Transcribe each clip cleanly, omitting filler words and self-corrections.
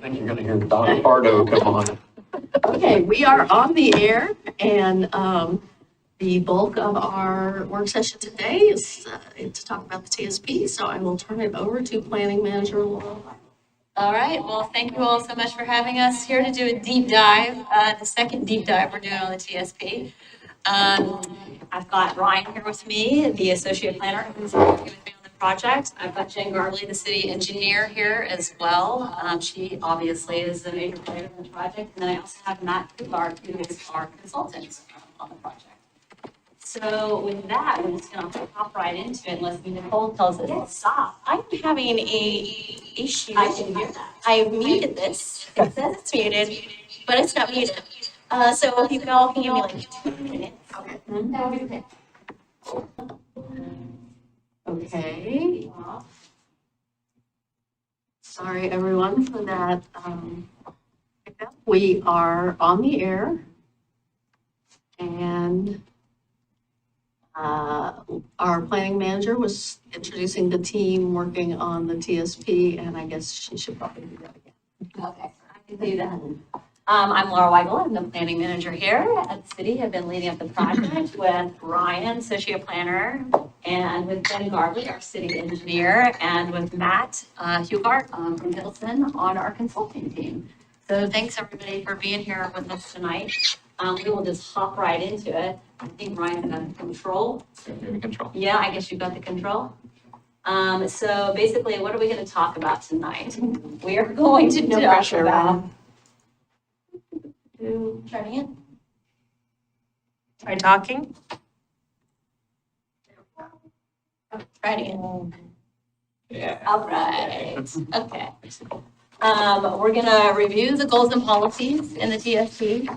think you're going to hear Don Pardo come on. Okay, we are on the air, and the bulk of our work session today is to talk about the TSP, so I will turn it over to Planning Manager Laura. All right, well, thank you all so much for having us here to do a deep dive, the second deep dive we're doing on the TSP. I've got Ryan here with me, the associate planner who's working with me on the project. I've got Jen Garley, the city engineer here as well. She obviously is a major player in the project. And then I also have Matt Kubar, who is our consultant on the project. So with that, we're just gonna hop right into it unless Nicole tells us to stop. I'm having a issue. I can hear that. I've muted this. It says it's muted, but it's not muted. So if you all can give me like 2 minutes. Okay. That would be okay. Okay. Sorry, everyone, for that. We are on the air, and our planning manager was introducing the team working on the TSP, and I guess she should probably do that again. Okay, I can do that. I'm Laura Weigel. I'm the planning manager here at the city. I've been leading up the project with Ryan, associate planner, and with Jen Garley, our city engineer, and with Matt Hugart from Middleton on our consulting team. So thanks everybody for being here with us tonight. We will just hop right into it. I think Ryan got the control. Yeah, I guess you got the control. So basically, what are we going to talk about tonight? We are going to No talk pressure, about. Ryan. Try it again. Try talking. Try it again. Yeah. All right. Okay. We're gonna review the goals and policies in the TSP.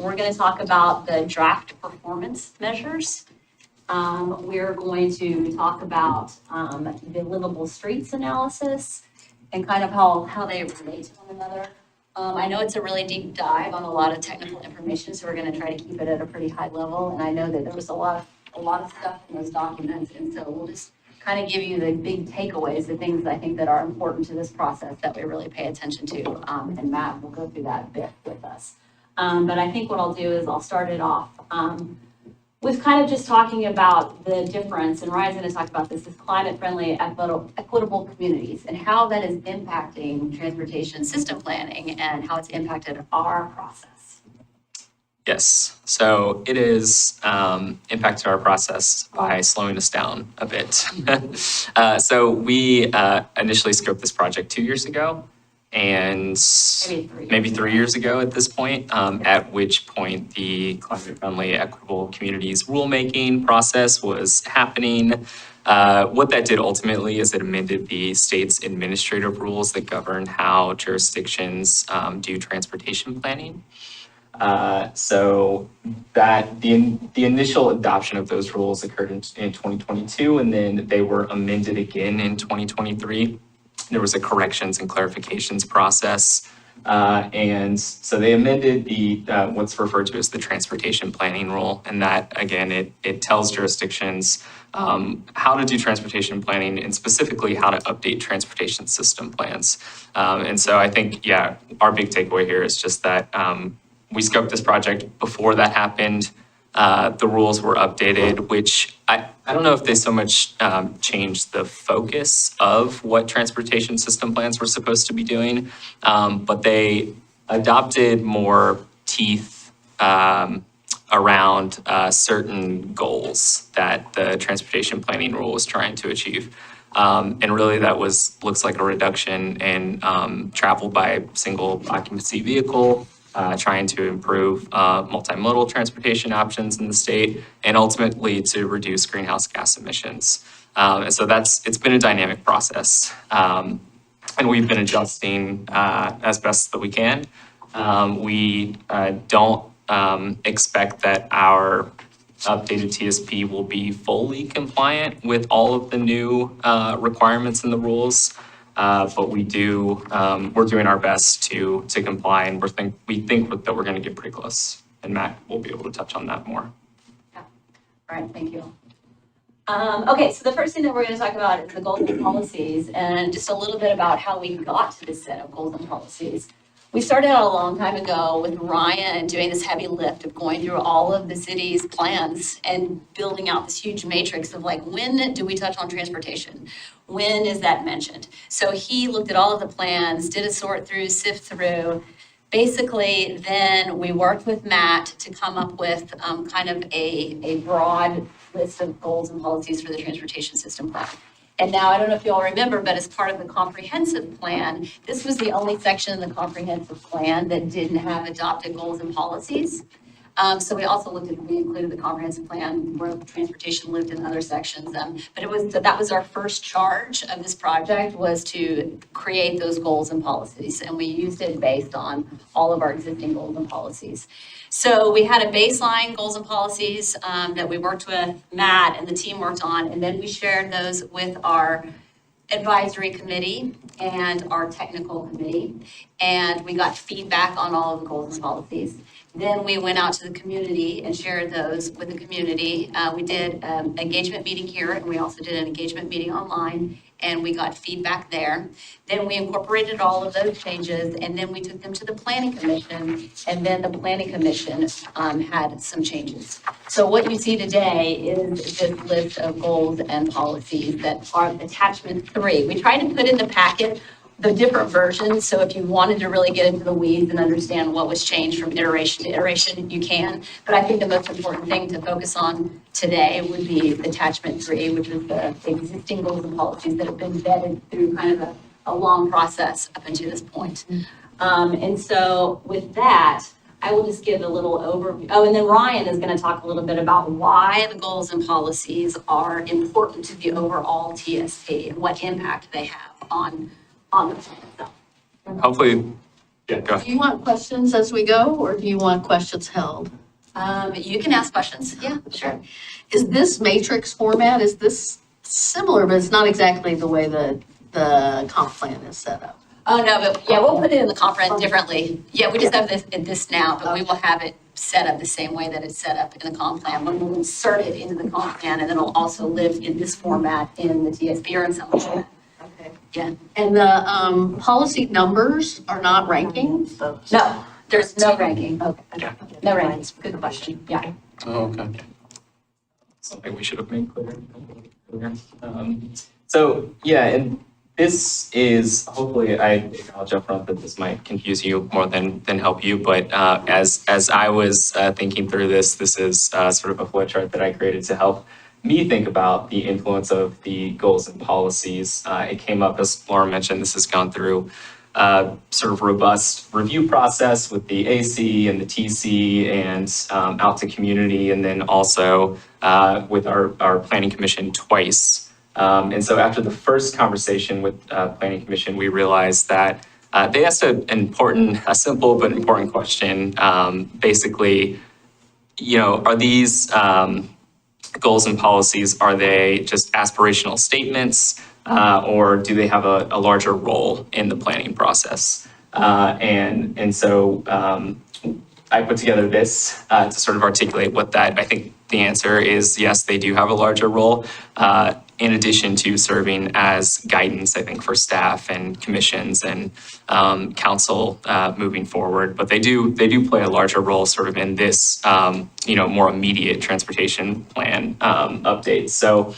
We're gonna talk about the draft performance measures. We're going to talk about the livable streets analysis and kind of how they relate to one another. I know it's a really deep dive on a lot of technical information, so we're gonna try to keep it at a pretty high level. And I know that there was a lot of stuff in those documents, and so we'll just kind of give you the big takeaways, the things I think that are important to this process that we really pay attention to. And Matt will go through that bit with us. But I think what I'll do is I'll start it off with kind of just talking about the difference, and Ryan's going to talk about this, is climate-friendly, equitable communities and how that is impacting transportation system planning and how it's impacted our process. Yes, so it is impacted our process by slowing us down a bit. So we initially scoped this project 2 years ago, and maybe 3 years ago at this point, at which point the climate-friendly equitable communities rulemaking process was happening. What that did ultimately is it amended the state's administrative rules that govern how jurisdictions do transportation planning. So that the initial adoption of those rules occurred in 2022, and then they were amended again in 2023. There was a corrections and clarifications process. And so they amended the what's referred to as the transportation planning rule. And that, again, it tells jurisdictions how to do transportation planning and specifically how to update transportation system plans. And so I think, yeah, our big takeaway here is just that we scoped this project before that happened. The rules were updated, which I don't know if they so much changed the focus of what transportation system plans were supposed to be doing, but they adopted more teeth around certain goals that the transportation planning rule was trying to achieve. And really that looks like a reduction in travel by single occupancy vehicle, trying to improve multimodal transportation options in the state, and ultimately to reduce greenhouse gas emissions. And so it's been a dynamic process. And we've been adjusting as best that we can. We don't expect that our updated TSP will be fully compliant with all of the new requirements in the rules. But we're doing our best to comply, and we think that we're going to get pretty close. And Matt will be able to touch on that more. Yeah. All right, thank you. Okay, so the first thing that we're gonna talk about is the goals and policies, and just a little bit about how we got to this set of goals and policies. We started out a long time ago with Ryan doing this heavy lift of going through all of the city's plans and building out this huge matrix of like, when do we touch on transportation? When is that mentioned? So he looked at all of the plans, did a sort through, sift through. Basically, then we worked with Matt to come up with kind of a broad list of goals and policies for the transportation system plan. And now, I don't know if you all remember, but as part of the comprehensive plan, this was the only section of the comprehensive plan that didn't have adopted goals and policies. So we also we included the comprehensive plan where transportation lived in other sections. But that was our first charge of this project, was to create those goals and policies. And we used it based on all of our existing goals and policies. So we had a baseline goals and policies that we worked with Matt and the team worked on, and then we shared those with our advisory committee and our technical committee. And we got feedback on all of the goals and policies. Then we went out to the community and shared those with the community. We did an engagement meeting here, and we also did an engagement meeting online, and we got feedback there. Then we incorporated all of those changes, and then we took them to the planning commission, and then the planning commission had some changes. So what you see today is this list of goals and policies that are attachment 3. We tried to put in the packet the different versions, so if you wanted to really get into the weeds and understand what was changed from iteration to iteration, you can. But I think the most important thing to focus on today would be attachment 3, which is the existing goals and policies that have been vetted through kind of a long process up until this point. And so with that, I will just give a little overview. Oh, and then Ryan is going to talk a little bit about why the goals and policies are important to the overall TSP and what impact they have on the plan itself. Hopefully, yeah, go ahead. Do you want questions as we go, or do you want questions held? You can ask questions. Yeah, sure. Is this matrix format, is this similar, but it's not exactly the way the comp plan is set up? Oh, no, but yeah, we'll put it in the comp plan differently. Yeah, we just have this now, but we will have it set up the same way that it's set up in the comp plan. We'll insert it into the comp plan, and then it'll also live in this format in the TSP or in some format. Okay. Yeah. And the policy numbers are not ranking? No, there's no ranking. Okay. No rankings. Good question. Yeah. Oh, okay. Something we should have made clear. So, yeah, and this is, hopefully, I'll jump front that this might confuse you more than help you, but as I was thinking through this is sort of a flow chart that I created to help me think about the influence of the goals and policies. It came up, as Laura mentioned, this has gone through sort of robust review process with the AC and the TC and out to community, and then also with our planning commission twice. And so after the first conversation with planning commission, we realized that they asked a simple but important question. Basically, are these goals and policies, are they just aspirational statements, or do they have a larger role in the planning process? And so I put together this to sort of articulate what that, I think the answer is yes, they do have a larger role, in addition to serving as guidance, I think, for staff and commissions and council moving forward. But they do play a larger role sort of in this, more immediate transportation plan updates. So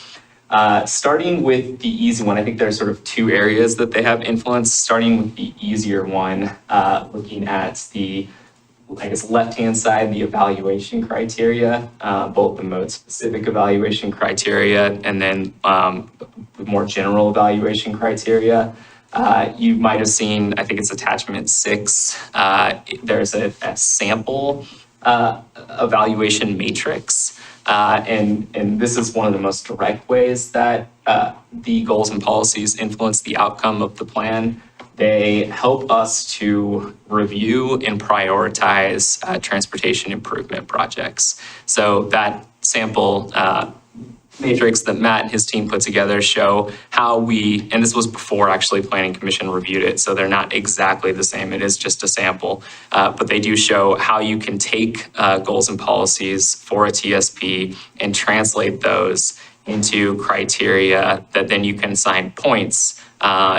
starting with the easy one, I think there's sort of two areas that they have influence, starting with the easier one, looking at the left-hand side, the evaluation criteria, both the mode-specific evaluation criteria and then more general evaluation criteria. You might have seen, I think it's attachment 6, there's a sample evaluation matrix. And this is one of the most direct ways that the goals and policies influence the outcome of the plan. They help us to review and prioritize transportation improvement projects. So that sample matrix that Matt and his team put together show how and this was before actually Planning Commission reviewed it, so they're not exactly the same, it is just a sample, but they do show how you can take goals and policies for a TSP and translate those into criteria that then you can assign points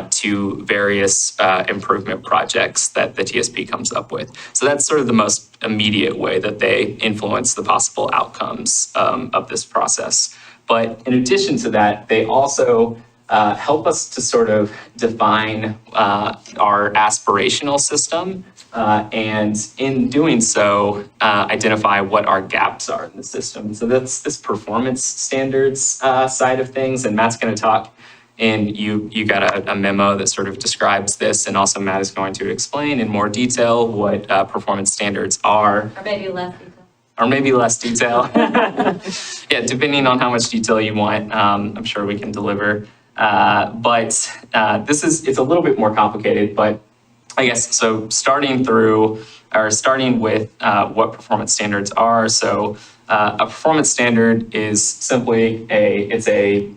to various improvement projects that the TSP comes up with. So that's sort of the most immediate way that they influence the possible outcomes of this process. But in addition to that, they also help us to sort of define our aspirational system, and in doing so, identify what our gaps are in the system. So that's this performance standards side of things, and Matt's going to talk. And you got a memo that sort of describes this, and also Matt is going to explain in more detail what performance standards are. Or maybe less detail. Or maybe less detail. Yeah, depending on how much detail you want, I'm sure we can deliver. But it's a little bit more complicated, but I guess, so starting with what performance standards are. So a performance standard is simply a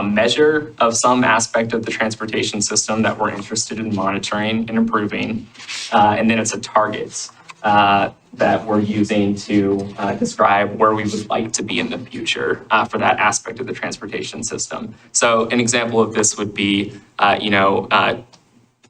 measure of some aspect of the transportation system that we're interested in monitoring and improving. And then it's a target that we're using to describe where we would like to be in the future for that aspect of the transportation system. So an example of this would be,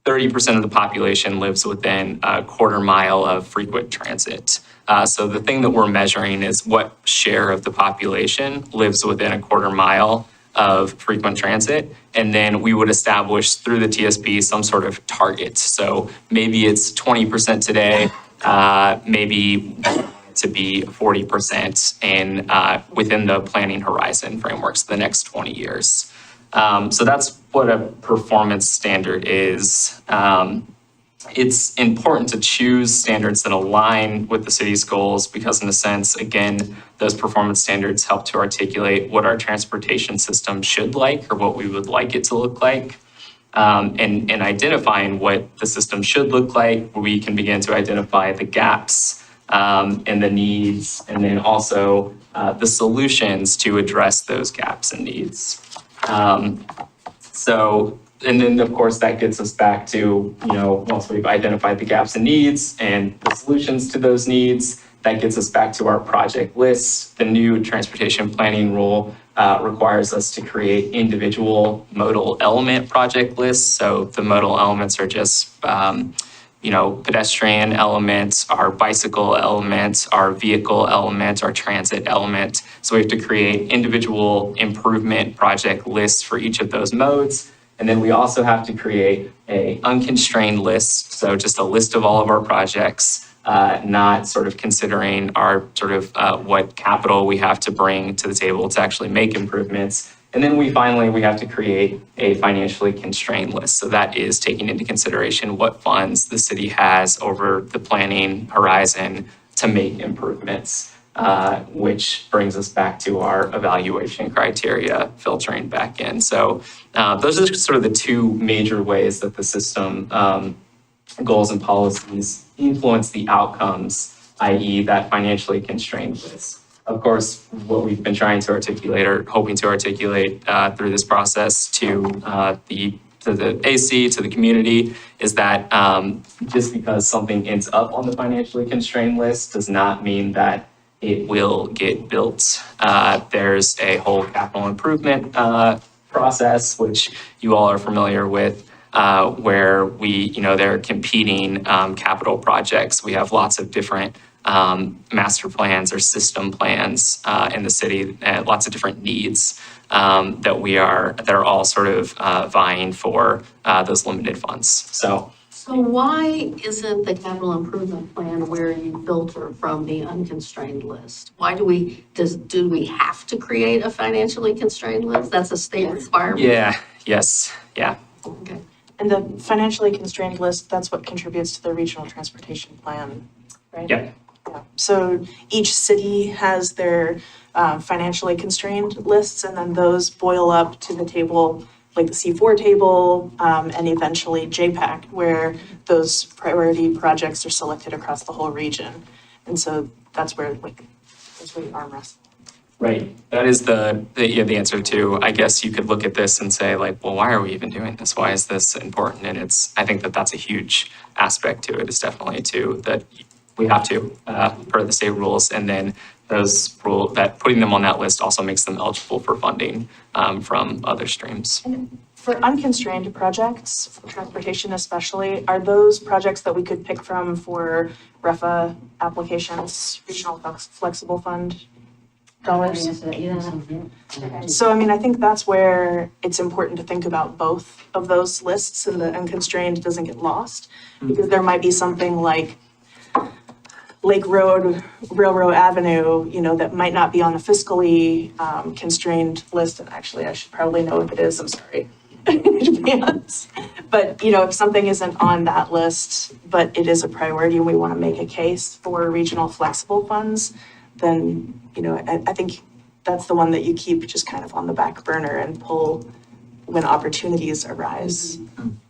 30% of the population lives within a quarter mile of frequent transit. So the thing that we're measuring is what share of the population lives within a quarter mile of frequent transit. And then we would establish through the TSP some sort of target. So maybe it's 20% today, maybe to be 40% within the planning horizon frameworks the next 20 years. So that's what a performance standard is. It's important to choose standards that align with the city's goals because, in a sense, again, those performance standards help to articulate what our transportation system should like or what we would like it to look like. And identifying what the system should look like, we can begin to identify the gaps and the needs, and then also the solutions to address those gaps and needs. And then of course that gets us back to, once we've identified the gaps and needs and the solutions to those needs, that gets us back to our project lists. The new transportation planning rule requires us to create individual modal element project lists. So the modal elements are just, pedestrian elements, our bicycle elements, our vehicle element, our transit element. So we have to create individual improvement project lists for each of those modes. And then we also have to create a unconstrained list. So just a list of all of our projects, not sort of considering our sort of what capital we have to bring to the table to actually make improvements. And then we have to create a financially constrained list. So that is taking into consideration what funds the city has over the planning horizon to make improvements, which brings us back to our evaluation criteria filtering back in. So those are sort of the two major ways that the system goals and policies influence the outcomes, i.e. that financially constrained list. Of course, what we've been trying to articulate or hoping to articulate through this process to the AC, to the community, is that just because something ends up on the financially constrained list does not mean that it will get built. There's a whole capital improvement process, which you all are familiar with, where there are competing capital projects. We have lots of different master plans or system plans in the city, lots of different needs that are all sort of vying for those limited funds. So why isn't the capital improvement plan where you filter from the unconstrained list? Why do we have to create a financially constrained list? That's a state requirement? Yeah, yes, yeah. Okay. And the financially constrained list, that's what contributes to the regional transportation plan, right? Yeah. Yeah. So each city has their financially constrained lists, and then those boil up to the table, like the C4 table, and eventually JPAC, where those priority projects are selected across the whole region. And so that's where the arm rests. Right. That is the answer to, I guess you could look at this and say well, why are we even doing this? Why is this important? And I think that's a huge aspect to it. It's definitely that we have to, per the state rules. And then that putting them on that list also makes them eligible for funding from other streams. For unconstrained projects, for transportation especially, are those projects that we could pick from for REFA applications, regional flexible fund dollars? So I mean, I think that's where it's important to think about both of those lists and the unconstrained doesn't get lost. Because there might be something like Lake Road, Railroad Avenue, that might not be on the fiscally constrained list. And actually, I should probably know if it is, I'm sorry. In advance. But, if something isn't on that list, but it is a priority and we want to make a case for regional flexible funds, then, I think that's the one that you keep just kind of on the back burner and pull when opportunities arise.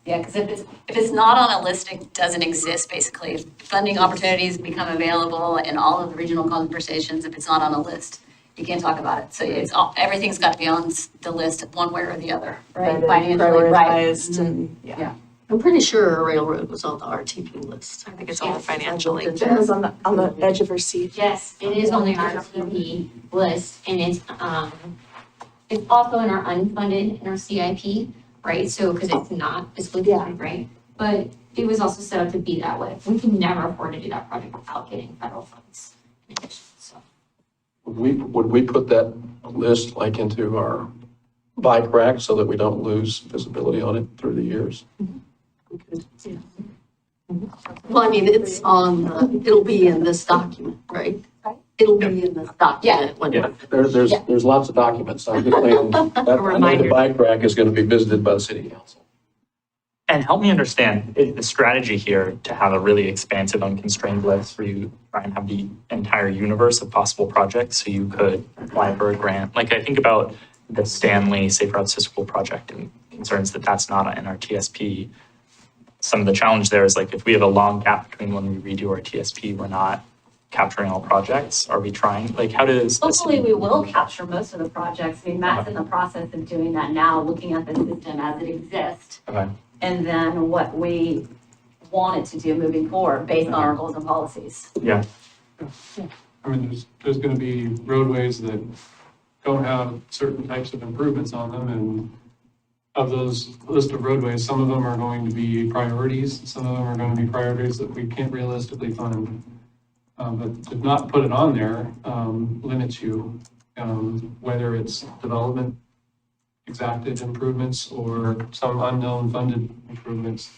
Yeah, because if it's not on a list, it doesn't exist, basically. If funding opportunities become available in all of the regional conversations, if it's not on a list, you can't talk about it. So everything's got to be on the list one way or the other, right? Financially, right. Prioritized and, yeah. I'm pretty sure Railroad was on the RTP list. I think it's all financially. Yes. Jenna's on the edge of her seat. Yes, it is on the RTP list, and it's also in our unfunded, in our CIP, right? So, because it's not fiscally constrained, right? But it was also set up to be that way. We can never afford to do that project without getting federal funds in addition, so. Would we put that list like into our bike rack so that we don't lose visibility on it through the years? Well, I mean, it'll be in this document, right? It'll be in this document. when- Yeah. There's lots of documents. I'm just saying, that I know reminder. the bike rack is going to be visited by the city council. And help me understand the strategy here to have a really expansive unconstrained list where you try and have the entire universe of possible projects so you could apply for a grant. Like I think about the Stanley Safe Routes to School project and concerns that that's not in our TSP. Some of the challenge there is like if we have a long gap between when we redo our TSP, we're not capturing all projects. Are we trying? Like how does the Hopefully, city- we will capture most of the projects. I mean, Matt's in the process of doing that now, looking at the system as it exists. Okay. And then what we want it to do moving forward based on our goals and policies. Yeah. I mean, there's gonna be roadways that don't have certain types of improvements on them, and of those list of roadways, some of them are going to be priorities, some of them are gonna be priorities that we can't realistically fund. But to not put it on there, limits you, whether it's development exacted improvements or some unknown funded improvements.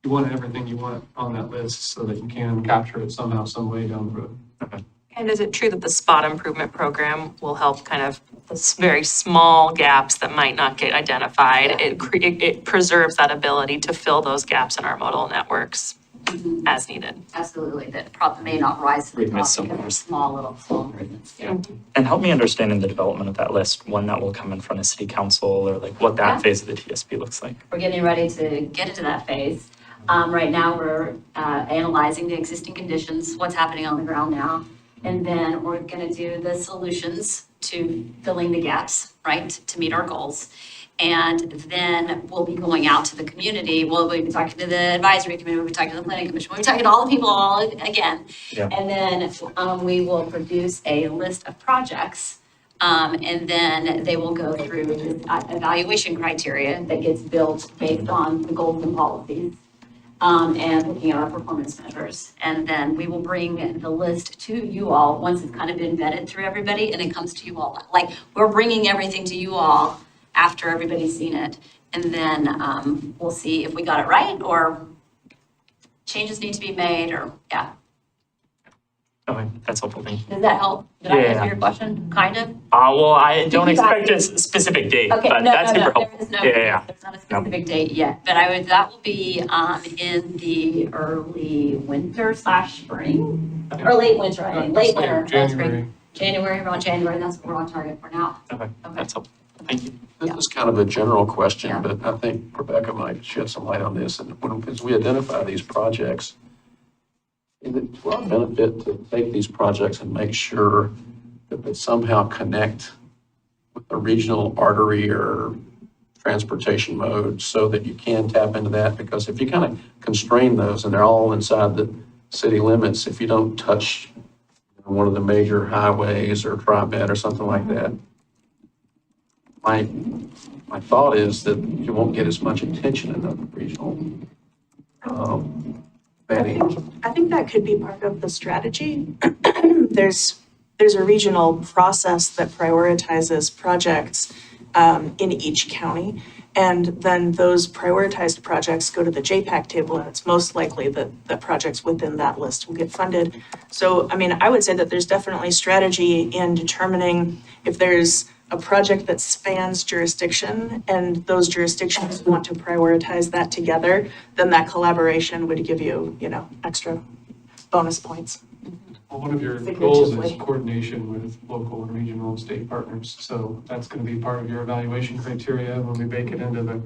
You want everything you want on that list so that you can capture it somehow, some way down the road. And is it true that the spot improvement program will help kind of those very small gaps that might not get identified? It preserves that ability to fill those gaps in our modal networks as needed. Absolutely, that probably may not rise to the We've top missed because some. they're small improvements. Yeah. And help me understand in the development of that list, when that will come in front of city council or like what that Yeah. phase of the TSP looks like. We're getting ready to get into that phase. Right now, we're analyzing the existing conditions, what's happening on the ground now. And then we're gonna do the solutions to filling the gaps, right, to meet our goals. And then we'll be going out to the community. We'll be talking to the advisory committee, we'll be talking to the planning commission, we'll be talking to all the people all again. Yeah. And then we will produce a list of projects. And then they will go through this evaluation criteria that gets built based on the goals and policies. And looking at our performance measures. And then we will bring the list to you all once it's kind of been vetted through everybody and it comes to you all. Like, we're bringing everything to you all after everybody's seen it. And then we'll see if we got it right or changes need to be made or, yeah. Okay, that's helpful, thank you. Does that help? Did I Yeah. answer your question? Kind of? Well, I don't you expect a guys- specific date, Okay, but no, that's super there helpful. is no, Yeah. there's not a specific date yet, but that will be in the early winter / spring, or late winter, I think, late winter. that's spring. January. Around January, that's what we're on target for now. Okay, that's helpful. Thank you. This is kind of a general question, Yeah. but I think Rebecca might shed some light on this. And as we identify these projects, is it to our benefit to take these projects and make sure that they somehow connect with a regional artery or transportation mode so that you can tap into that? Because if you kind of constrain those and they're all inside the city limits, if you don't touch one of the major highways or TriMet or something like that. My thought is that you won't get as much attention in the regional vetting. I think that could be part of the strategy. There's a regional process that prioritizes projects in each county. And then those prioritized projects go to the JPAC table, and it's most likely that the projects within that list will get funded. So, I mean, I would say that there's definitely strategy in determining if there's a project that spans jurisdiction and those jurisdictions want to prioritize that together, then that collaboration would give you, extra bonus points. Well, one of your goals is Figuratively. coordination with local and regional and state partners. So that's going to be part of your evaluation criteria when we bake it into the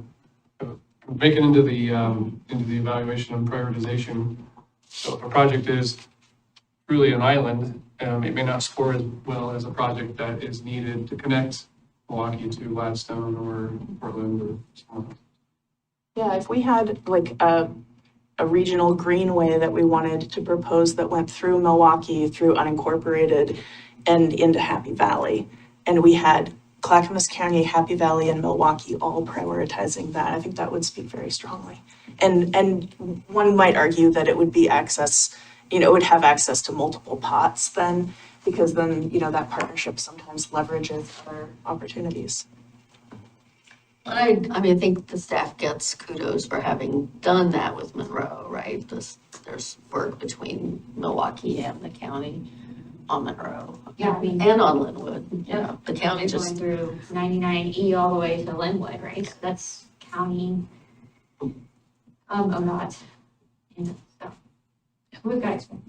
evaluation and prioritization. So if a project is truly an island, it may not score as well as a project that is needed to connect Milwaukie to Gladstone or Portland or something. Yeah, if we had like a regional greenway that we wanted to propose that went through Milwaukie, through unincorporated and into Happy Valley, and we had Clackamas County, Happy Valley, and Milwaukie all prioritizing that, I think that would speak very strongly. And one might argue that it would be access, it would have access to multiple pots then, because then, that partnership sometimes leverages other opportunities. I mean, I think the staff gets kudos for having done that with Monroe, right? There's work between Milwaukie and the county on Monroe. Yeah, I mean- And on Linwood, Yeah. the county Going just, through 99E all the way to Linwood, right? That's county, ODOT, and stuff. We've got experience.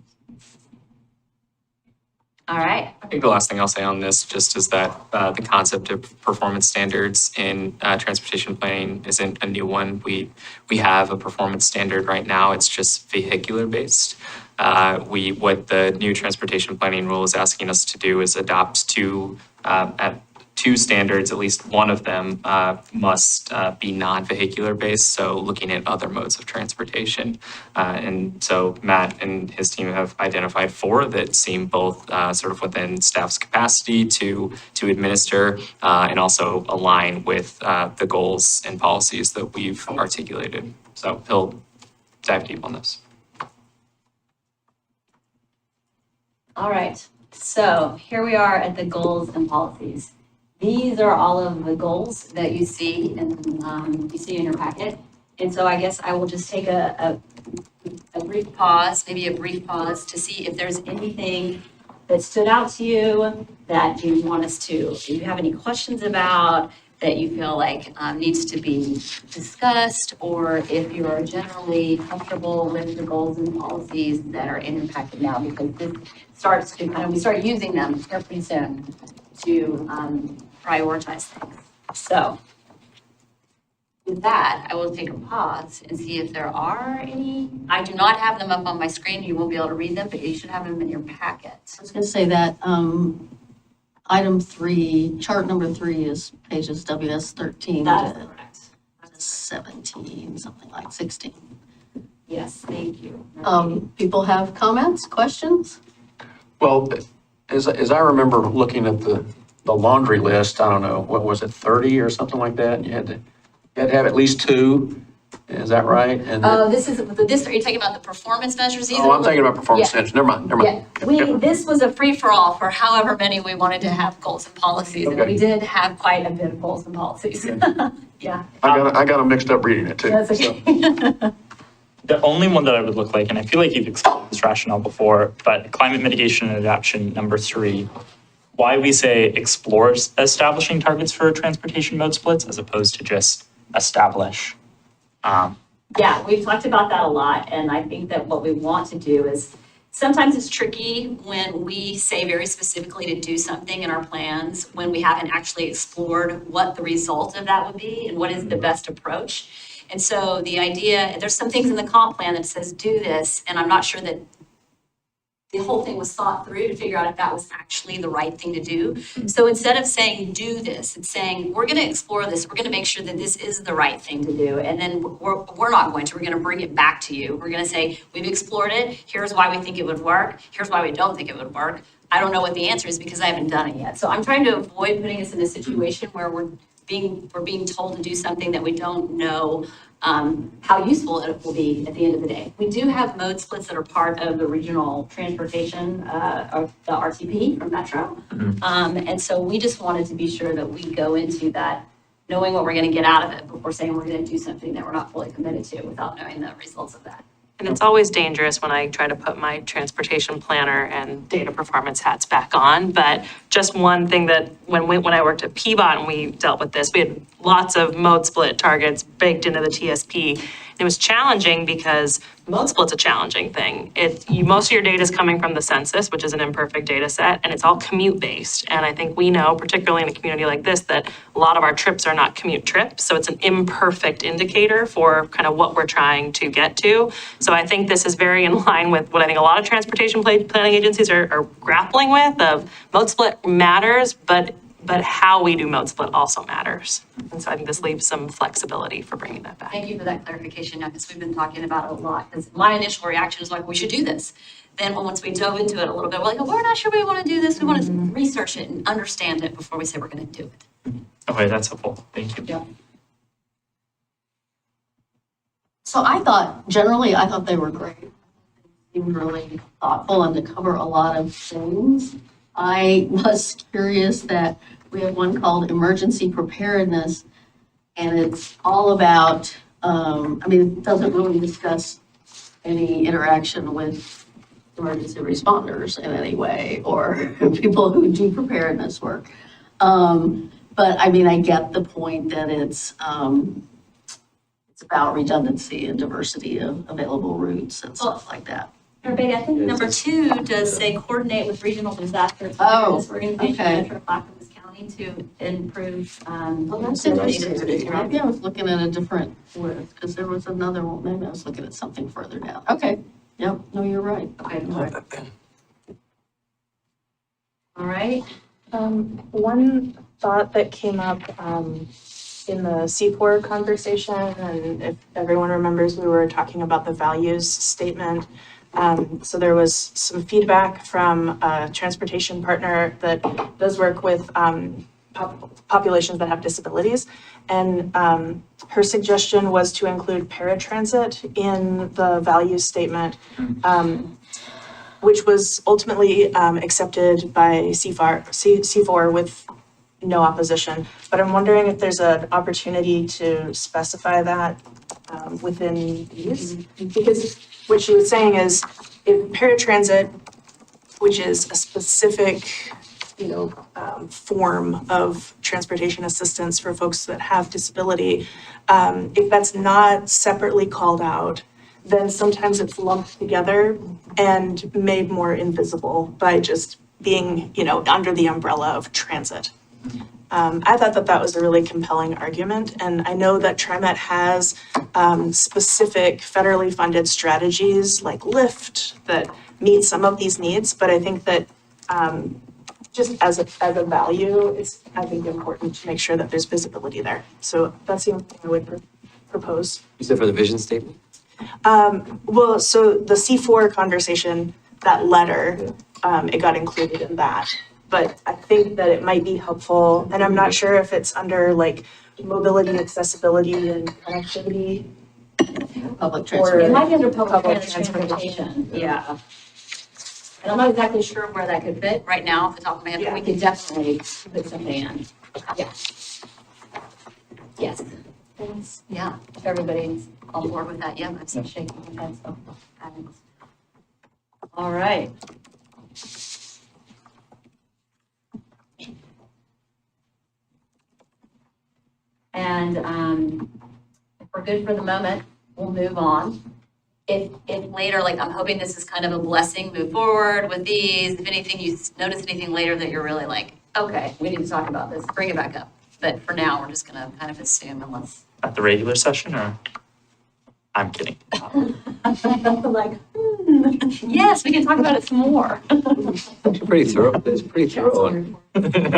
All right. I think the last thing I'll say on this just is that the concept of performance standards in transportation planning isn't a new one. We have a performance standard right now. It's just vehicular based. What the new transportation planning rule is asking us to do is adopt two standards. At least one of them must be non-vehicular based. So looking at other modes of transportation. And so Matt and his team have identified 4 that seem both sort of within staff's capacity to administer and also align with the goals and policies that we've articulated. So he'll dive deep on this. All right. So here we are at the goals and policies. These are all of the goals that you see in your packet. And so I guess I will just take a brief pause, to see if there's anything that stood out to you that you want us to, if you have any questions about, that you feel like needs to be discussed, or if you are generally comfortable with the goals and policies that are in your packet now, because this starts to we start using them here pretty soon to prioritize things. So with that, I will take a pause and see if there are any. I do not have them up on my screen. You won't be able to read them, but you should have them in your packet. I was gonna say that, item 3, chart number 3 is pages WS 13 That is to correct. 17, something like 16. Yes, thank you. People have comments, questions? Well, as I remember looking at the laundry list, I don't know, what was it, 30 or something like that? You had to have at least 2, is that right? And Oh, are you talking about the performance measures? These oh, are I'm thinking about performance Yeah. standards, never mind. Yeah, this was a free-for-all for however many we wanted to have goals and policies, and Okay. we did have quite a bit of goals and policies. Yeah, I got them mixed up reading it too. that's okay. The only one that I would look like, and I feel like you've explained this rationale before, but climate mitigation and adaptation, number 3, why we say explore establishing targets for transportation mode splits as opposed to just establish. Yeah, we've talked about that a lot, and I think that what we want to do is, sometimes it's tricky when we say very specifically to do something in our plans, when we haven't actually explored what the result of that would be and what is the best approach. And so the idea, there's some things in the comp plan that says do this, and I'm not sure that the whole thing was thought through to figure out if that was actually the right thing to do. So instead of saying do this, it's saying we're going to explore this, we're going to make sure that this is the right thing to do, and then we're not going to, we're going to bring it back to you. We're going to say we've explored it, here's why we think it would work, here's why we don't think it would work. I don't know what the answer is because I haven't done it yet. So I'm trying to avoid putting us in a situation where we're being told to do something that we don't know how useful it will be at the end of the day. We do have mode splits that are part of the regional transportation, of the RTP from Metro. And so we just wanted to be sure that we go into that knowing what we're going to get out of it before saying we're going to do something that we're not fully committed to without knowing the results of that. And it's always dangerous when I try to put my transportation planner and data performance hats back on. But just one thing that when I worked at PBOT and we dealt with this, we had lots of mode split targets baked into the TSP. And it was challenging because mode split's a challenging thing. Most of your data is coming from the census, which is an imperfect data set, and it's all commute based. And I think we know, particularly in a community like this, that a lot of our trips are not commute trips. So it's an imperfect indicator for kind of what we're trying to get to. So I think this is very in line with what I think a lot of transportation planning agencies are grappling with, of mode split matters, but how we do mode split also matters. And so I think this leaves some flexibility for bringing that back. Thank you for that clarification, now, because we've been talking about it a lot. Because my initial reaction was like, we should do this. Then once we dove into it a little bit, we're like, oh, we're not sure we want to do this. We want to research it and understand it before we say we're going to do it. Okay, that's helpful. Thank you. Yeah. So I thought they were great. They seemed really thoughtful and to cover a lot of things. I was curious that we have one called emergency preparedness, and it's all about, it doesn't really discuss any interaction with emergency responders in any way, or people who do preparedness work. But I get the point that it's about redundancy and diversity of available routes and stuff like that. Betty, I think number 2 does say coordinate with regional disaster Oh, preparedness organizations okay. in Metro Clackamas County to improve. Well, that's ability interesting. to- Maybe I was looking at a different list, because there was another one, maybe I was looking at something further down. Okay, yep, no, you're right. Okay. All right. One thought that came up in the C4 conversation, and if everyone remembers, we were talking about the values statement. So there was some feedback from a transportation partner that does work with populations that have disabilities. And her suggestion was to include paratransit in the values statement, which was ultimately accepted by C4 with no opposition. But I'm wondering if there's an opportunity to specify that within these. Because what she was saying is, if paratransit, which is a specific, form of transportation assistance for folks that have disability, if that's not separately called out, then sometimes it's lumped together and made more invisible by just being, under the umbrella of transit. I thought that was a really compelling argument, and I know that TriMet has specific federally funded strategies like LIFT that meet some of these needs, but I think that just as a value, it's, I think, important to make sure that there's visibility there. So that's the only thing I would propose. You said for the vision statement? Well, so the C4 conversation, that letter, it got included in that. But I think that it might be helpful, and I'm not sure if it's under like mobility, accessibility, and connectivity. Public Or- transportation. It might be under public Public transportation, yeah. And I'm not exactly sure where that could fit right now off the top of my head, but we could definitely put something in. Yeah. Yes. Yeah, if everybody's on board with that, yeah, I'm still shaking my head, so. All right. And if we're good for the moment, we'll move on. If later, like I'm hoping this is kind of a blessing, move forward with these. If anything, you notice anything later that you're really like, okay, we need to talk about this, bring it back up. But for now, we're just gonna kind of assume unless. At the regular session, or? I'm kidding. Like, Yes, we can talk about it some more. Pretty thorough, it's pretty thorough on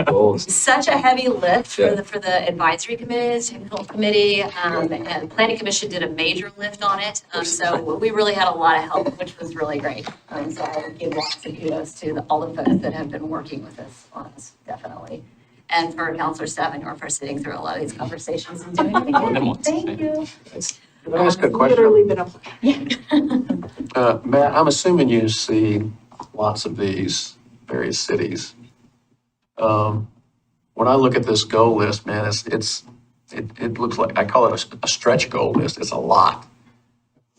goals. Such a heavy lift for Yeah. the advisory committees, technical committee, and planning commission did a major lift on it. So we really had a lot of help, which was really great. So I would give lots of kudos to all the folks that have been working with us on this, definitely. And for Counselor Stephen, for sitting through a lot of these conversations and doing it again. Thank you. Can I ask a question? Literally been a Matt, I'm assuming you see lots of these various cities. When I look at this goal list, man, it looks like, I call it a stretch goal list. It's a lot.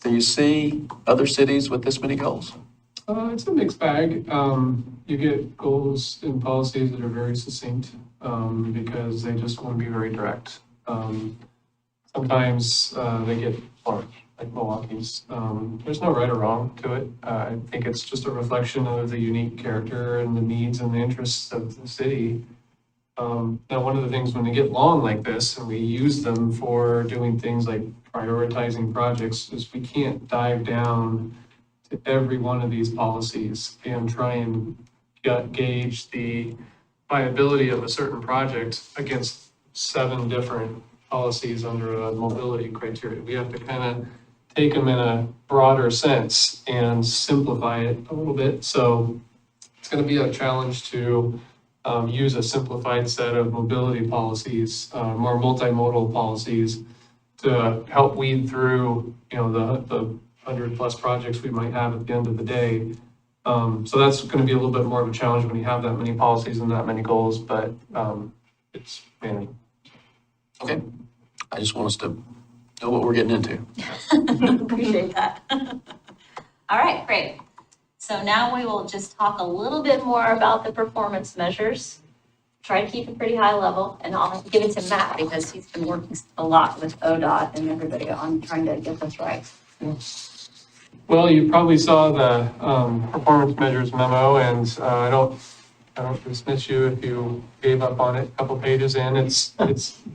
Do you see other cities with this many goals? It's a mixed bag. You get goals and policies that are very succinct, because they just want to be very direct. Sometimes, they get large, like Milwaukee's. There's no right or wrong to it. I think it's just a reflection of the unique character and the needs and the interests of the city. Now, one of the things when they get long like this, and we use them for doing things like prioritizing projects, is we can't dive down to every one of these policies and try and gauge the viability of a certain project against 7 different policies under a mobility criteria. We have to kind of take them in a broader sense and simplify it a little bit. So it's going to be a challenge to use a simplified set of mobility policies, more multimodal policies, to help weed through, the 100+ projects we might have at the end of the day. So that's going to be a little bit more of a challenge when you have that many policies and that many goals, but it's manageable. Okay. I just want us to know what we're getting into. Appreciate that. All right, great. So now we will just talk a little bit more about the performance measures. Try to keep it pretty high level, and I'll give it to Matt because he's been working a lot with ODOT and everybody on trying to get this right. Well, you probably saw the performance measures memo, and I don't dismiss you if you gave up on it a couple pages in. It's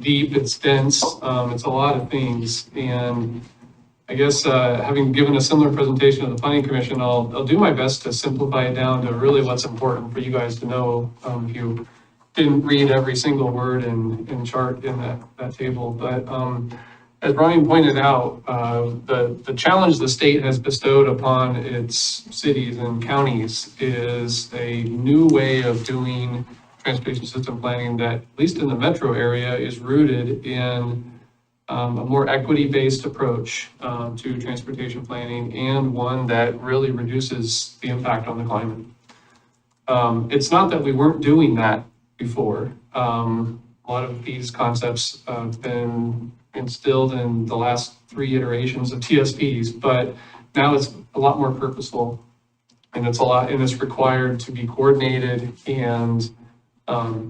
deep, it's dense, it's a lot of things. And I guess having given a similar presentation to the Planning Commission, I'll do my best to simplify it down to really what's important for you guys to know if you didn't read every single word and chart in that table. But as Ryan pointed out, the challenge the state has bestowed upon its cities and counties is a new way of doing transportation system planning that, at least in the metro area, is rooted in a more equity-based approach to transportation planning, and one that really reduces the impact on the climate. It's not that we weren't doing that before. A lot of these concepts have been instilled in the last 3 iterations of TSPs, but now it's a lot more purposeful, and it's required to be coordinated and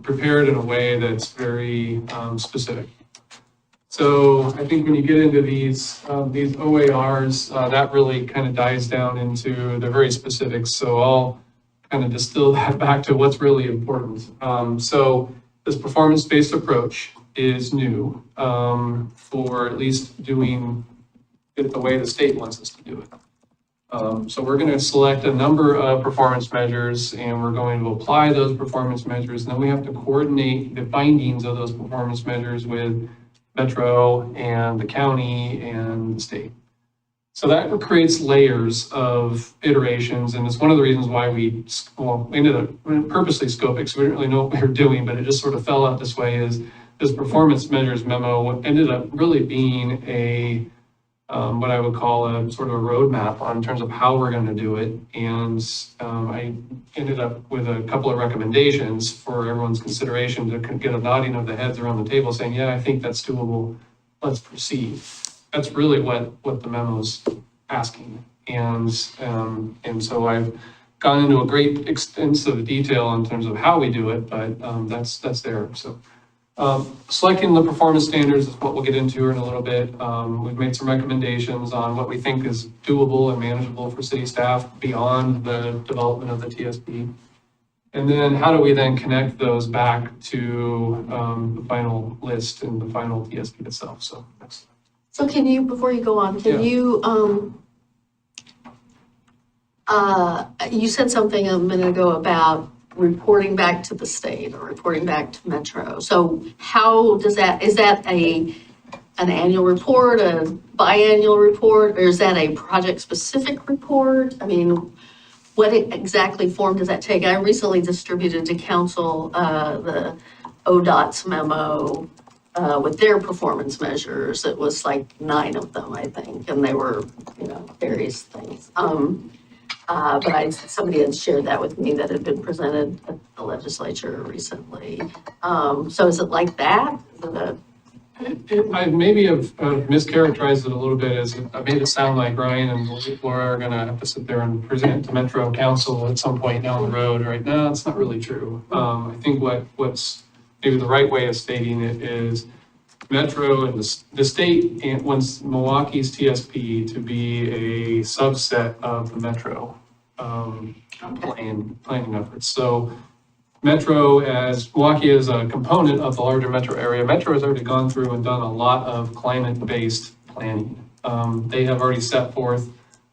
prepared in a way that's very specific. So I think when you get into these OARs, that really kind of dives down into the very specifics. So I'll kind of distill that back to what's really important. So this performance-based approach is new for at least doing it the way the state wants us to do it. So we're going to select a number of performance measures, and we're going to apply those performance measures. And then we have to coordinate the findings of those performance measures with Metro and the county and the state. So that creates layers of iterations, and it's one of the reasons why we ended up purposely scoping, because we didn't really know what we were doing, but it just sort of fell out this way. Is this performance measures memo ended up really being a what I would call a sort of a roadmap in terms of how we're going to do it. And I ended up with a couple of recommendations for everyone's consideration to get a nodding of the heads around the table saying, yeah, I think that's doable. Let's proceed. That's really what the memo's asking. And so I've gone into a great extensive detail in terms of how we do it, but that's there. So selecting the performance standards is what we'll get into in a little bit. We've made some recommendations on what we think is doable and manageable for city staff beyond the development of the TSP. And then how do we then connect those back to the final list and the final TSP itself? So that's. So can you, before you go on, can Yeah. you You said something a minute ago about reporting back to the state or reporting back to Metro. So how does that, is that an annual report, a biannual report, or is that a project-specific report? I mean, what exactly form does that take? I recently distributed to council the ODOT's memo with their performance measures. It was like 9 of them, I think, and they were, various things. But somebody had shared that with me that had been presented at the legislature recently. So is it like that? I maybe have mischaracterized it a little bit as I made it sound like Ryan and Laura are gonna have to sit there and present to Metro Council at some point down the road, right? No, that's not really true. I think what's maybe the right way of stating it is Metro and the state wants Milwaukee's TSP to be a subset of the Metro planning efforts. So Metro, as Milwaukee is a component of the larger metro area, Metro has already gone through and done a lot of climate-based planning. They have already set forth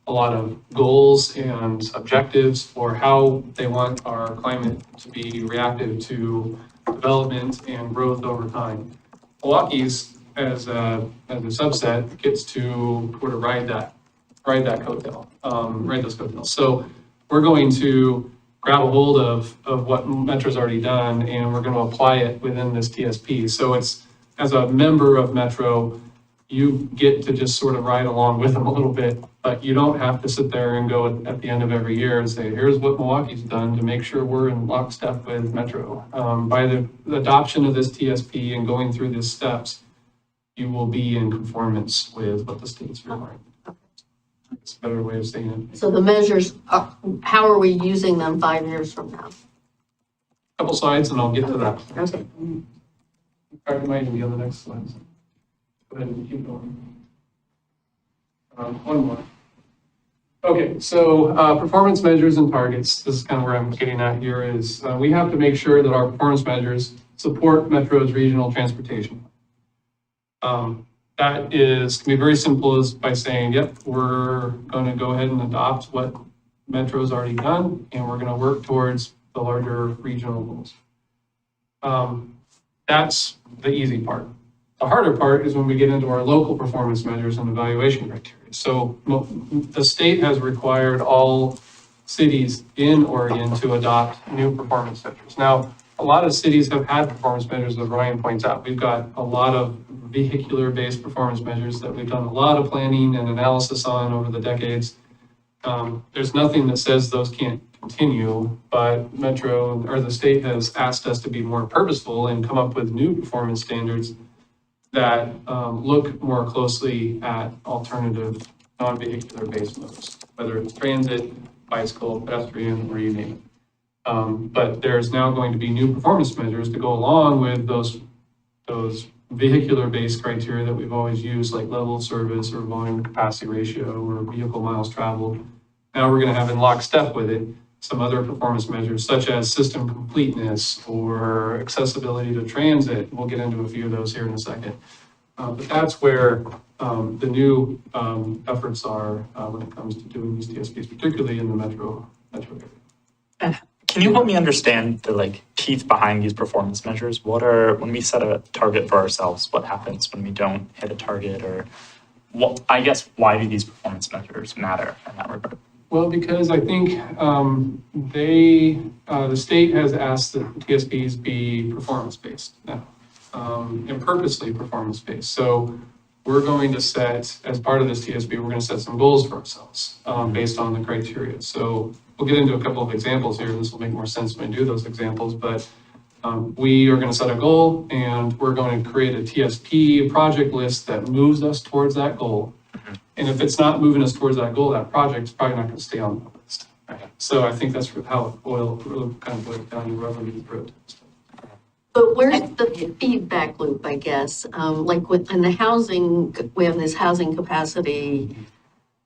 a lot of goals and objectives for how they want our climate to be reactive to development and growth over time. Milwaukee's, as a subset, gets to sort of ride that coattail, ride those coattails. So we're going to grab a hold of what Metro's already done, and we're going to apply it within this TSP. So it's, as a member of Metro, you get to just sort of ride along with them a little bit, but you don't have to sit there and go at the end of every year and say, here's what Milwaukee's done to make sure we're in lockstep with Metro. By the adoption of this TSP and going through these steps, you will be in conformance with what the state's requiring. It's a better way of saying it. So the measures, how are we using them 5 years from now? Couple slides and I'll get to that. Okay. It might even be on the next slide. Go ahead and keep going. One more. Okay, so performance measures and targets. This is kind of where I'm getting at here is we have to make sure that our performance measures support Metro's regional transportation. That can be very simple as by saying, yep, we're going to go ahead and adopt what Metro's already done, and we're going to work towards the larger regional goals. That's the easy part. The harder part is when we get into our local performance measures and evaluation criteria. So the state has required all cities in Oregon to adopt new performance measures. Now, a lot of cities have had performance measures, as Ryan points out. We've got a lot of vehicular-based performance measures that we've done a lot of planning and analysis on over the decades. There's nothing that says those can't continue, but Metro or the state has asked us to be more purposeful and come up with new performance standards that look more closely at alternative non-vehicular based modes, whether it's transit, bicycle, pedestrian, or you name it. But there's now going to be new performance measures to go along with those vehicular-based criteria that we've always used, like level of service or volume capacity ratio or vehicle miles traveled. Now we're going to have in lockstep with it some other performance measures, such as system completeness or accessibility to transit. We'll get into a few of those here in a second. But that's where the new efforts are when it comes to doing these TSPs, particularly in the metro area. Can you help me understand the teeth behind these performance measures? When we set a target for ourselves, what happens when we don't hit a target, or why do these performance measures matter in that regard? Well, because I think the state has asked that TSPs be performance-based now, and purposely performance-based. So we're going to set, as part of this TSP, we're going to set some goals for ourselves based on the criteria. So we'll get into a couple of examples here. This will make more sense when we do those examples, but we are going to set a goal and we're going to create a TSP project list that moves us towards that goal. And if it's not moving us towards that goal, that project's probably not going to stay on the list. So I think that's how oil kind of boils down to rubber meets the road. But where's the feedback loop, I guess? Like in the housing, we have this housing capacity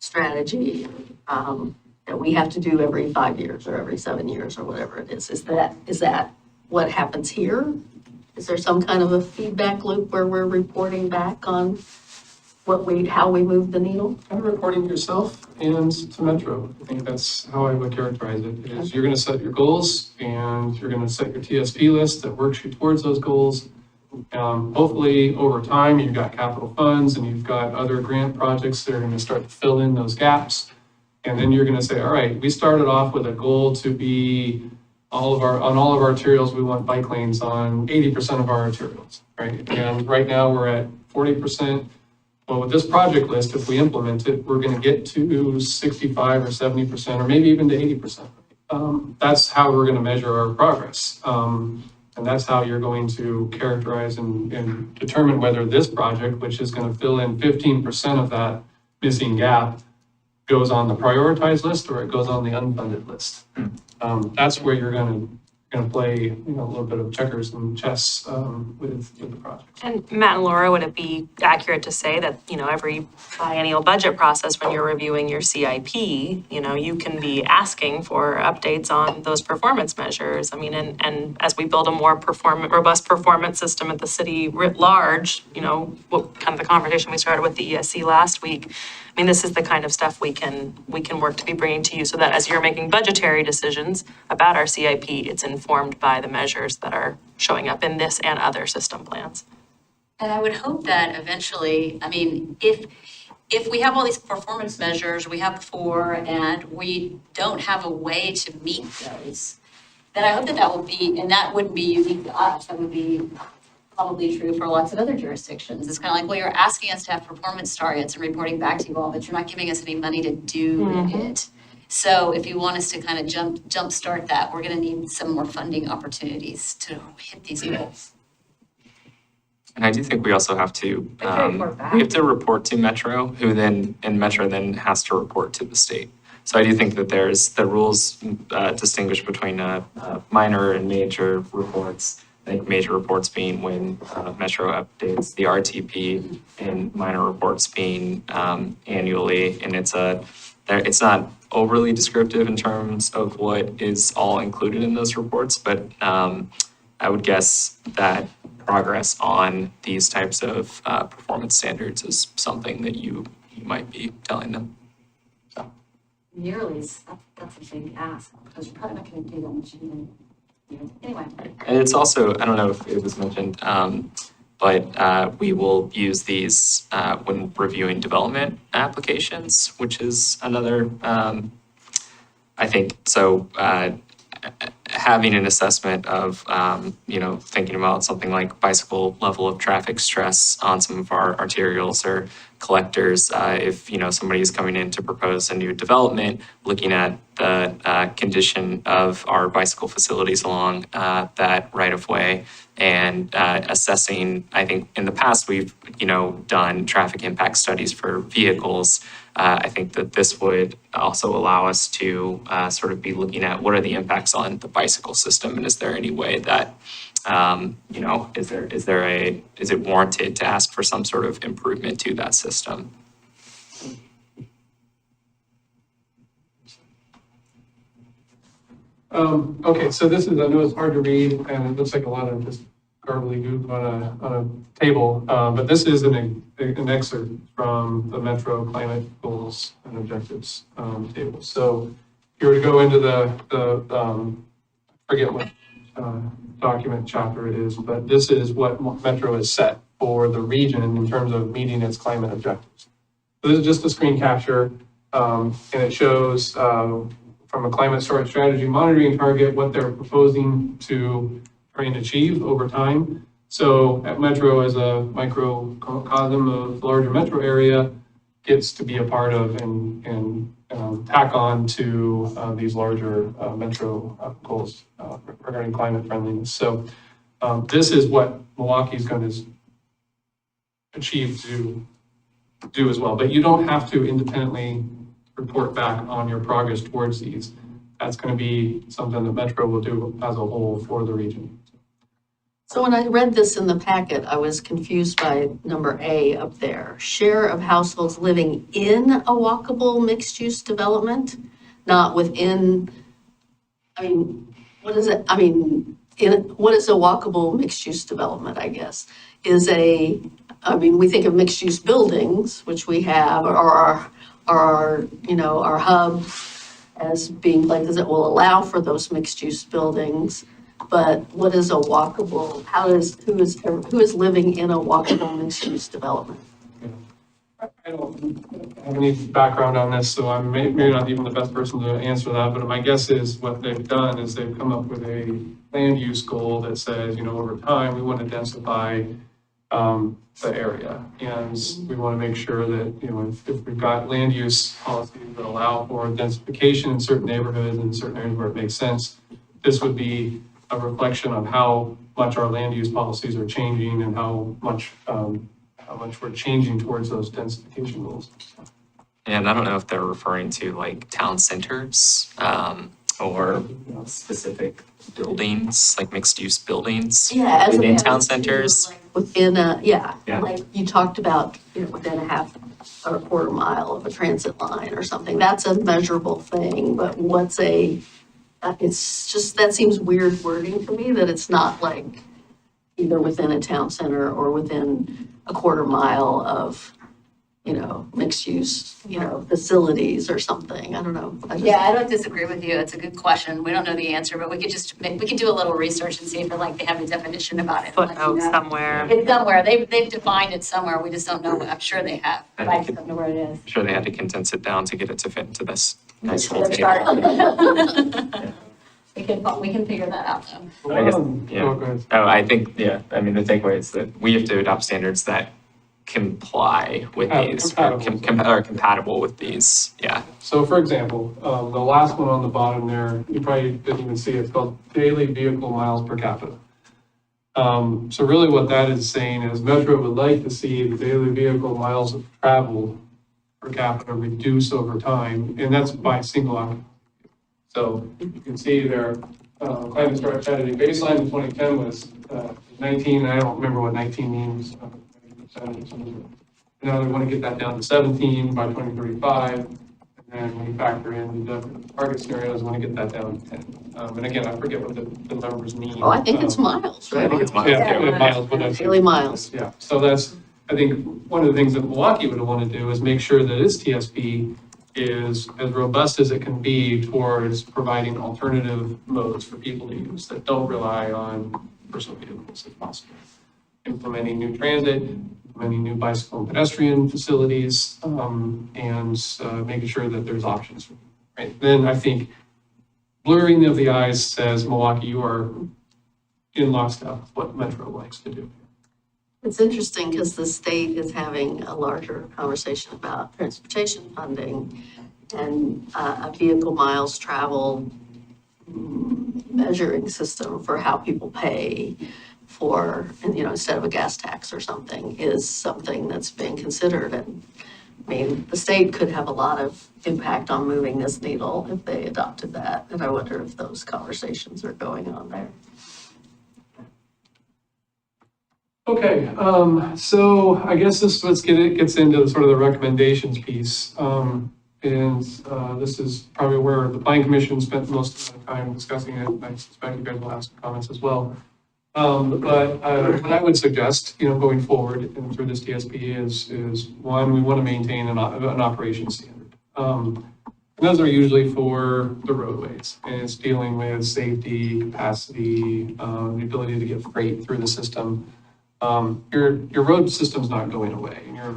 strategy that we have to do every 5 years or every 7 years or whatever it is. Is that what happens here? Is there some kind of a feedback loop where we're reporting back on how we move the needle? Kind of reporting to yourself and to Metro. I think that's how I would characterize it, is you're gonna set your goals and you're gonna set your TSP list that works you towards those goals. Hopefully, over time, you've got capital funds and you've got other grant projects that are gonna start to fill in those gaps. And then you're gonna say, all right, we started off with a goal to be on all of our arterials, we want bike lanes on 80% of our arterials, right? And right now, we're at 40%. Well, with this project list, if we implement it, we're gonna get to 65 or 70%, or maybe even to 80%. That's how we're gonna measure our progress. And that's how you're going to characterize and determine whether this project, which is gonna fill in 15% of that missing gap, goes on the prioritized list or it goes on the unfunded list. That's where you're gonna play, a little bit of checkers and chess with the project. And Matt and Laura, would it be accurate to say that, every biennial budget process, when you're reviewing your CIP, you can be asking for updates on those performance measures? I mean, and as we build a more robust performance system at the city writ large, what kind of the conversation we started with the ESC last week, I mean, this is the kind of stuff we can work to be bringing to you so that as you're making budgetary decisions about our CIP, it's informed by the measures that are showing up in this and other system plans. And I would hope that eventually, I mean, if we have all these performance measures, we have 4, and we don't have a way to meet those, then I hope that will be, and that wouldn't be unique to us, that would be probably true for lots of other jurisdictions. It's kind of like, well, you're asking us to have performance targets and reporting back to you all, but you're not giving us any money to do it. So if you want us to kind of jumpstart that, we're going to need some more funding opportunities to hit these goals. And I do think we also have to, report back. we have to report to Metro, and Metro then has to report to the state. So I do think that the rules distinguish between minor and major reports. I think major reports being when Metro updates the RTP, and minor reports being annually. And it's not overly descriptive in terms of what is all included in those reports, but I would guess that progress on these types of performance standards is something that you might be telling them. Yearly's, that's a big ask, because you're probably not going to do that much anyway. And it's also, I don't know if it was mentioned, but we will use these when reviewing development applications, which is another, I think, so having an assessment of, thinking about something like bicycle level of traffic stress on some of our arterials or collectors. If, somebody's coming in to propose a new development, looking at the condition of our bicycle facilities along that right of way and assessing, I think in the past, we've, done traffic impact studies for vehicles. I think that this would also allow us to sort of be looking at what are the impacts on the bicycle system, and is there any way that, is it warranted to ask for some sort of improvement to that system? Okay, so this is, I know it's hard to read and it looks like a lot of just gobbledygook on a table, but this is an excerpt from the Metro Climate Goals and Objectives table. So if you were to go into the forget what document chapter it is, but this is what Metro has set for the region in terms of meeting its climate objectives. So this is just a screen capture, and it shows from a climate storage strategy monitoring target what they're proposing to try and achieve over time. So at Metro, as a microcosm of the larger metro area, gets to be a part of and tack on to these larger metro goals regarding climate friendliness. So this is what Milwaukee is going to achieve to do as well. But you don't have to independently report back on your progress towards these. That's going to be something that Metro will do as a whole for the region. So when I read this in the packet, I was confused by number A up there. Share of households living in a walkable mixed-use development, not within, what is it? what is a walkable mixed-use development, I guess, we think of mixed-use buildings, which we have, or our hub as being places that will allow for those mixed-use buildings. But what is a walkable, who is living in a walkable mixed-use development? I don't have any background on this, so I'm maybe not even the best person to answer that, but my guess is what they've done is they've come up with a land use goal that says, over time, we want to densify the area. And we want to make sure that, if we've got land use policies that allow for densification in certain neighborhoods and certain areas where it makes sense, this would be a reflection of how much our land use policies are changing and how much we're changing towards those densification goals. And I don't know if they're referring to like town centers, or specific buildings, like mixed-use buildings Yeah, as within opposed town to, centers. like, within Yeah. like you talked about, within a half or a quarter mile of a transit line or something, that's a measurable thing, but it's just, that seems weird wording to me, that it's not like either within a town center or within a quarter mile of, mixed use, facilities or something, I don't know. Yeah, I don't disagree with you. It's a good question. We don't know the answer, but we could do a little research and see if they have a definition about it. Footnote somewhere. It's somewhere. They've defined it somewhere. We just don't know. I'm sure they have. I But I think just don't know where it is. I'm sure they had to condense it down to get it to fit into this nice little Let's table. start. We can figure that out though. I guess, Go ahead. I think, the takeaway is that we have to adopt standards that comply with these, or are compatible with these, yeah. So for example, the last one on the bottom there, you probably didn't even see, it's called daily vehicle miles per capita. So really what that is saying is Metro would like to see the daily vehicle miles of travel per capita reduce over time, and that's by single occupancy. So you can see there, climate started at a baseline in 2010 was 19, and I don't remember what 19 means. Now they want to get that down to 17 by 2035. And then when you factor in the target scenarios, want to get that down to 10. And again, I forget what the numbers mean. Oh, I think it's miles, I right? think it's miles. Yeah, miles, but that's. Daily miles. Yeah, so that's, I think, one of the things that Milwaukie would want to do is make sure that its TSP is as robust as it can be towards providing alternative modes for people to use that don't rely on personal vehicles if possible. Implementing new transit, implementing new bicycle and pedestrian facilities, and making sure that there's options. Right? Then I think blurring of the eyes says, Milwaukie, you are in lockstep with what Metro likes to do. It's interesting because the state is having a larger conversation about transportation funding and a vehicle miles traveled measuring system for how people pay for, instead of a gas tax or something, is something that's being considered. And the state could have a lot of impact on moving this needle if they adopted that. And I wonder if those conversations are going on there. Okay, so I guess this gets into sort of the recommendations piece. This is probably where the Planning Commission spent most of the time discussing it. I suspect you guys will have some comments as well. But what I would suggest, going forward and through this TSP is one, we want to maintain an operations standard. And those are usually for the roadways, and it's dealing with safety, capacity, the ability to get freight through the system. Your road system's not going away, and your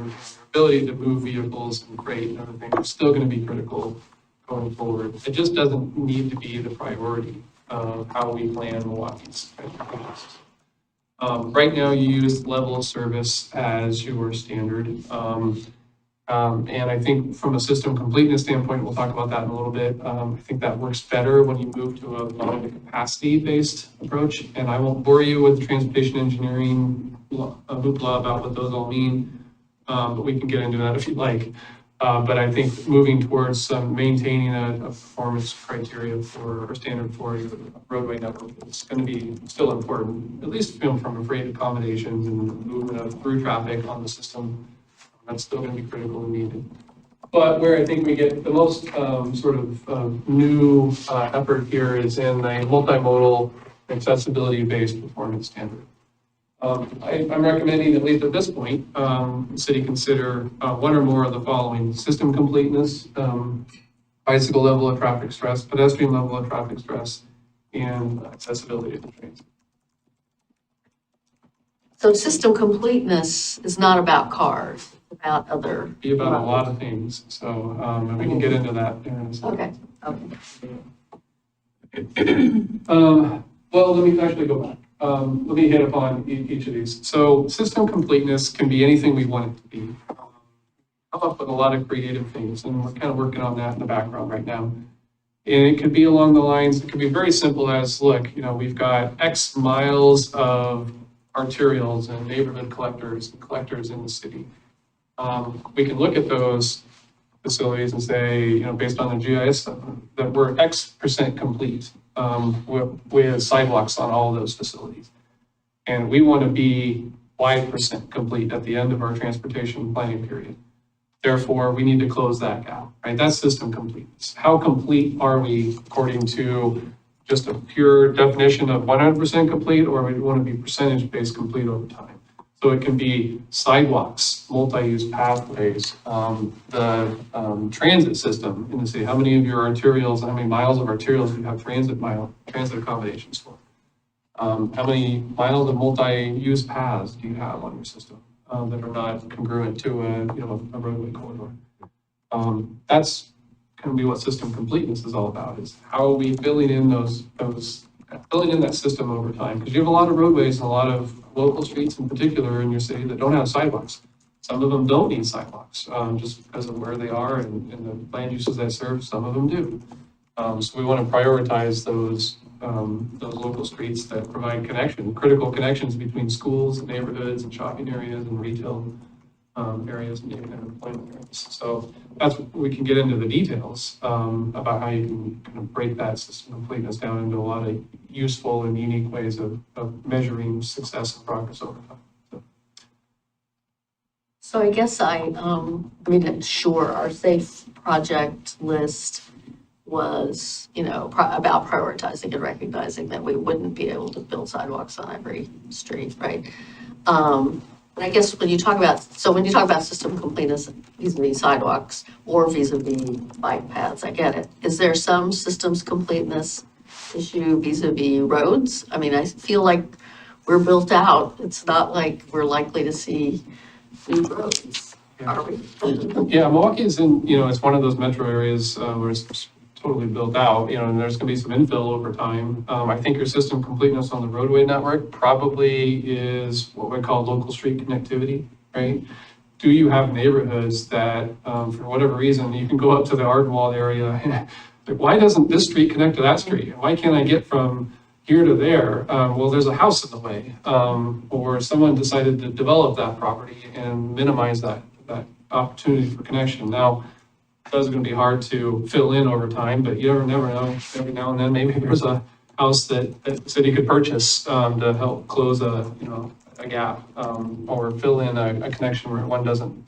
ability to move vehicles and freight and everything is still going to be critical going forward. It just doesn't need to be the priority of how we plan Milwaukee's transportation system. Right now, you use level of service as your standard. And I think from a system completeness standpoint, we'll talk about that in a little bit. I think that works better when you move to a capacity-based approach. And I won't bore you with transportation engineering hoopla about what those all mean, but we can get into that if you'd like. But I think moving towards maintaining a performance criteria or standard for your roadway network is going to be still important, at least from a freight accommodations and movement of through traffic on the system. That's still going to be critical and needed. But where I think we get the most new effort here is in the multimodal accessibility-based performance standard. I'm recommending, at least at this point, the city consider one or more of the following: system completeness, bicycle level of traffic stress, pedestrian level of traffic stress, and accessibility to transit. So system completeness is not about cars, it's about other. Be about a lot of things, so, and we can get into that in a second. Okay. Well, let me actually go back. Let me hit upon each of these. So system completeness can be anything we want it to be. Come up with a lot of creative things, and we're kind of working on that in the background right now. And it could be along the lines, it could be very simple as, look, we've got X miles of arterials and neighborhood collectors in the city. We can look at those facilities and say, based on the GIS, that we're X% complete with sidewalks on all of those facilities. And we want to be Y% complete at the end of our transportation planning period. Therefore, we need to close that gap, right? That's system completeness. How complete are we according to just a pure definition of 100% complete, or we want to be percentage-based complete over time? So it can be sidewalks, multi-use pathways, the transit system in the city. How many of your arterials, how many miles of arterials do you have transit accommodations for? How many miles of multi-use paths do you have on your system that are not congruent to a roadway corridor? That's going to be what system completeness is all about, is how are we filling in filling in that system over time? Because you have a lot of roadways and a lot of local streets in particular in your city that don't have sidewalks. Some of them don't need sidewalks, just because of where they are and the land uses they serve. Some of them do. So we want to prioritize those local streets that provide critical connections between schools and neighborhoods and shopping areas and retail areas and employment areas. So we can get into the details about how you can kind of break that system completeness down into a lot of useful and unique ways of measuring success and progress over time. So I guess sure, our SAFE project list was, about prioritizing and recognizing that we wouldn't be able to build sidewalks on every street, right? But I guess when you talk about system completeness vis-a-vis sidewalks or vis-a-vis bike paths, I get it. Is there some systems completeness issue vis-a-vis roads? I mean, I feel like we're built out. It's not like we're likely to see new roads, are we? Yeah, Milwaukee is it's one of those metro areas where it's totally built out, and there's going to be some infill over time. I think your system completeness on the roadway network probably is what we call local street connectivity, right? Do you have neighborhoods that, for whatever reason, you can go up to the Ardenwald area, like, why doesn't this street connect to that street? Why can't I get from here to there? Well, there's a house in the way, or someone decided to develop that property and minimize that opportunity for connection. Now, those are going to be hard to fill in over time, but you never know. Every now and then, maybe there's a house that the city could purchase to help close a gap or fill in a connection where one doesn't.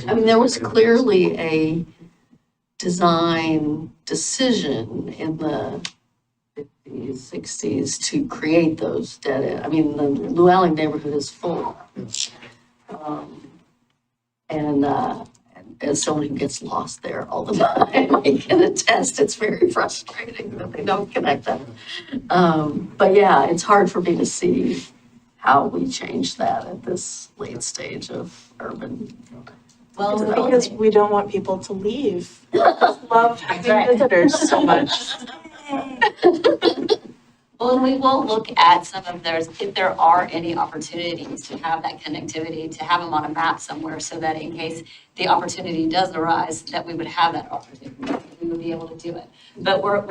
I mean, there was clearly a design decision in the 50s, 60s to create those dead end. I mean, the Llewellyn neighborhood is full. And as someone who gets lost there all the time, I can attest, it's very frustrating that they don't connect them. But yeah, it's hard for me to see how we change that at this late stage of urban. Well, Because we don't want people to leave. Love having Right. visitors so much. Well, we will look at some of those, if there are any opportunities to have that connectivity, to have them on a map somewhere, so that in case the opportunity does arise, that we would have that opportunity, we would be able to do it. But we're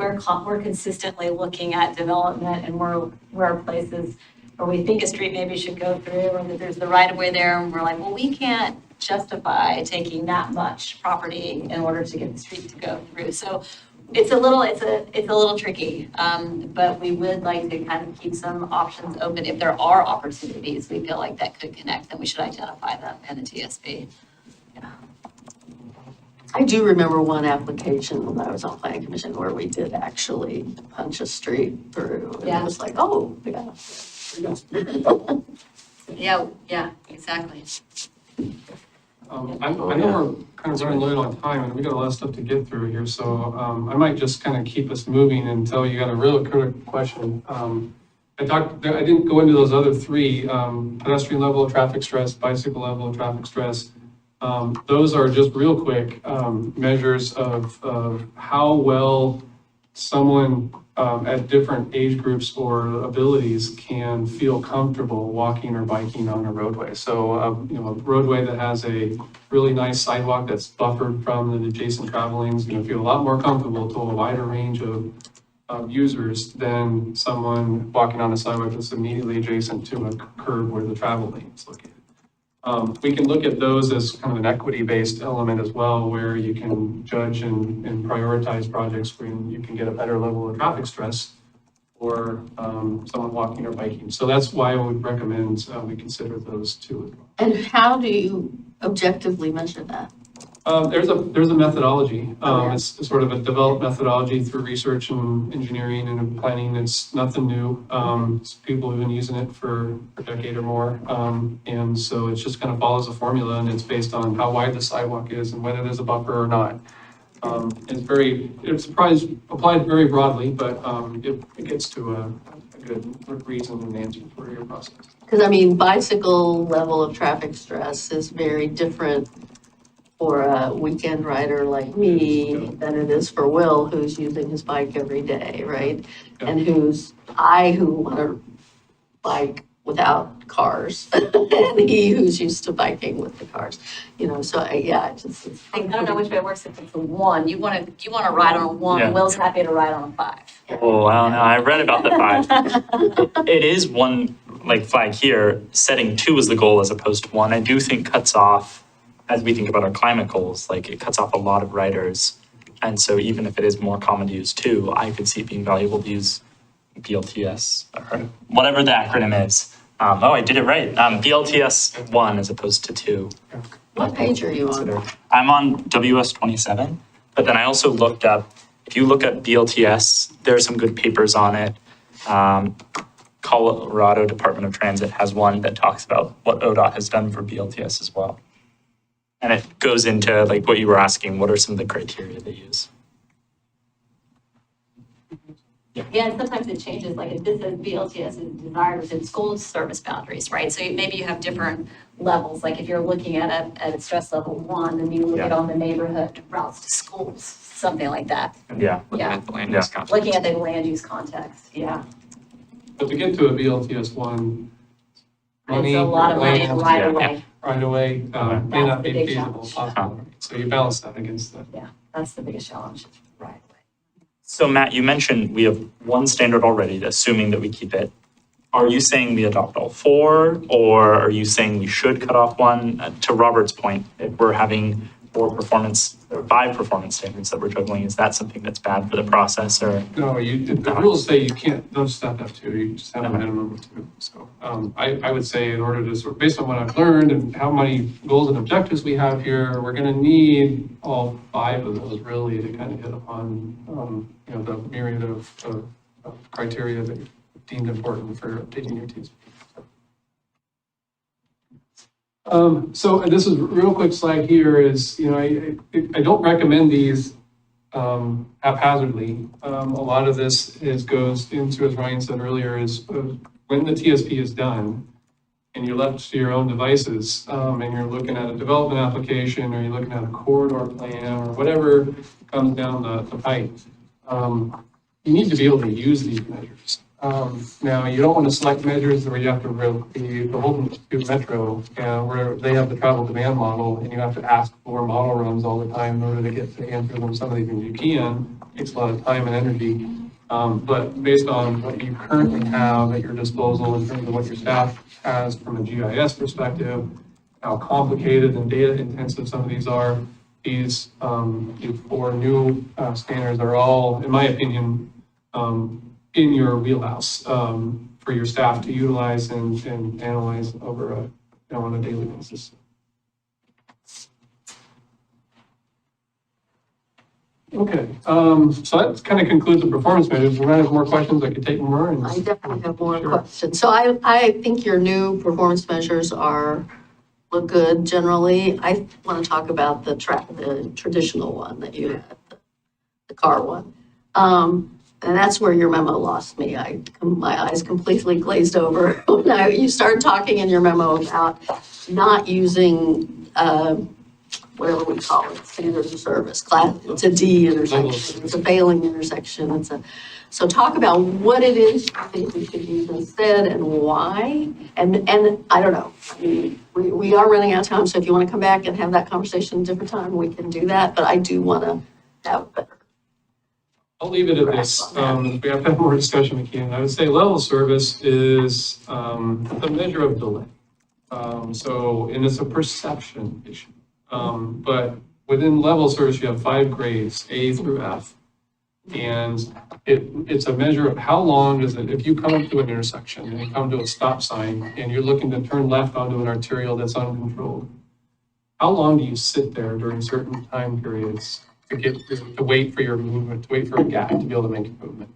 consistently looking at development, and where are places where we think a street maybe should go through, or that there's the right of way there, and we're like, well, we can't justify taking that much property in order to get the street to go through. So it's a little tricky, but we would like to kind of keep some options open. If there are opportunities we feel like that could connect, then we should identify them in the TSP. I do remember one application when I was on planning commission where we did actually punch a street through. And Yeah. it was like, oh, yeah. Yeah, exactly. I know we're kind of running late on time and we got a lot of stuff to get through here, so I might just kind of keep us moving until you got a real critical question. I didn't go into those other three, pedestrian level of traffic stress, bicycle level of traffic stress. Those are just real quick measures of how well someone at different age groups or abilities can feel comfortable walking or biking on a roadway. So, a roadway that has a really nice sidewalk that's buffered from the adjacent travel lanes, feel a lot more comfortable to a wider range of users than someone walking on a sidewalk that's immediately adjacent to a curb where the travel lane is located. We can look at those as kind of an equity-based element as well, where you can judge and prioritize projects where you can get a better level of traffic stress for someone walking or biking. So that's why I would recommend we consider those two as well. And how do you objectively measure that? There's a methodology. Okay. It's sort of a developed methodology through research and engineering and planning. It's nothing new. People have been using it for a decade or more. And so it just kind of follows a formula, and it's based on how wide the sidewalk is and whether there's a buffer or not. It's applied very broadly, but it gets to a good reason and answer for your process. Because bicycle level of traffic stress is very different for a weekend rider like me than it is for Will, who's using his bike every day, right? Yeah. And who want to bike without cars, and he who's used to biking with the cars, so it's. I don't know which way it works if it's a one. You want to ride on a one, Yeah. Will's happy to ride on a 5. Oh, I don't know. I read about the 5. It is one, like flag here, setting 2 as the goal as opposed to 1. I do think cuts off, as we think about our climate goals, like it cuts off a lot of riders. And so even if it is more common to use 2, I could see it being valuable to use BLTS, or whatever the acronym is. I did it right. BLTS 1 as opposed to 2. What page are you on? I'm on WS 27, but then I also looked up, if you look at BLTS, there are some good papers on it. Colorado Department of Transit has one that talks about what ODOT has done for BLTS as well. And it goes into like what you were asking, what are some of the criteria they use? Yeah, and sometimes it changes, like if this says BLTS is desired within school service boundaries, right? So maybe you have different levels, like if you're looking at a stress level 1, then you look at on the neighborhood routes to schools, something like that. Yeah. Looking at the land use context. Looking at the land use context, yeah. But to get to a BLTS 1, money. It's a lot of money land, right away. Right away, may That's not the be big feasible, challenge. possible. So you balance that against that. Yeah, that's the biggest challenge, right? So Matt, you mentioned we have one standard already, assuming that we keep it. Are you saying we adopt all 4, or are you saying we should cut off 1? To Robert's point, if we're having 5 performance standards that we're juggling, is that something that's bad for the process, or? No, the rules say you don't stop at 2, you just have a minimum of 2. So I would say in order to based on what I've learned and how many goals and objectives we have here, we're going to need all 5 of those really to kind of hit upon, the myriad of criteria that you deemed important for updating your TSP. So this is a real quick slide here is, I don't recommend these haphazardly. A lot of this goes into, as Ryan said earlier, is when the TSP is done and you're left to your own devices and you're looking at a development application or you're looking at a corridor plan or whatever comes down the pipe, you need to be able to use these measures. Now, you don't want to select measures where you have to be beholden to Metro, where they have the travel demand model, and you have to ask for model runs all the time in order to get to answer them. Some of these things you can, it takes a lot of time and energy. But based on what you currently have at your disposal in terms of what your staff has from a GIS perspective, how complicated and data intensive some of these are, these 4 new standards are all, in my opinion, in your wheelhouse for your staff to utilize and analyze over on a daily basis. Okay, so that kind of concludes the performance measures. We might have more questions. I could take more. And I definitely have more Sure. questions. So I think your new performance measures look good generally. I want to talk about the traditional one that you had, the car one. And that's where your memo lost me. My eyes completely glazed over when you started talking in your memo about not using, whatever we call it, standard of service, class, it's a D intersection, it's a failing intersection, so talk about what it is you think we should use instead and why, and I don't know, I mean, we are running out of time, so if you want to come back and have that conversation a different time, we can do that, but I do want to have better. I'll leave it at this. If we have to have more discussion, we can. I would say level service is the measure of delay. And it's a perception issue. But within level service, you have 5 grades, A through F. And it's a measure of how long does it, if you come up to an intersection and you come to a stop sign and you're looking to turn left onto an arterial that's uncontrolled, how long do you sit there during certain time periods to wait for your movement, to wait for a gap to be able to make your movement?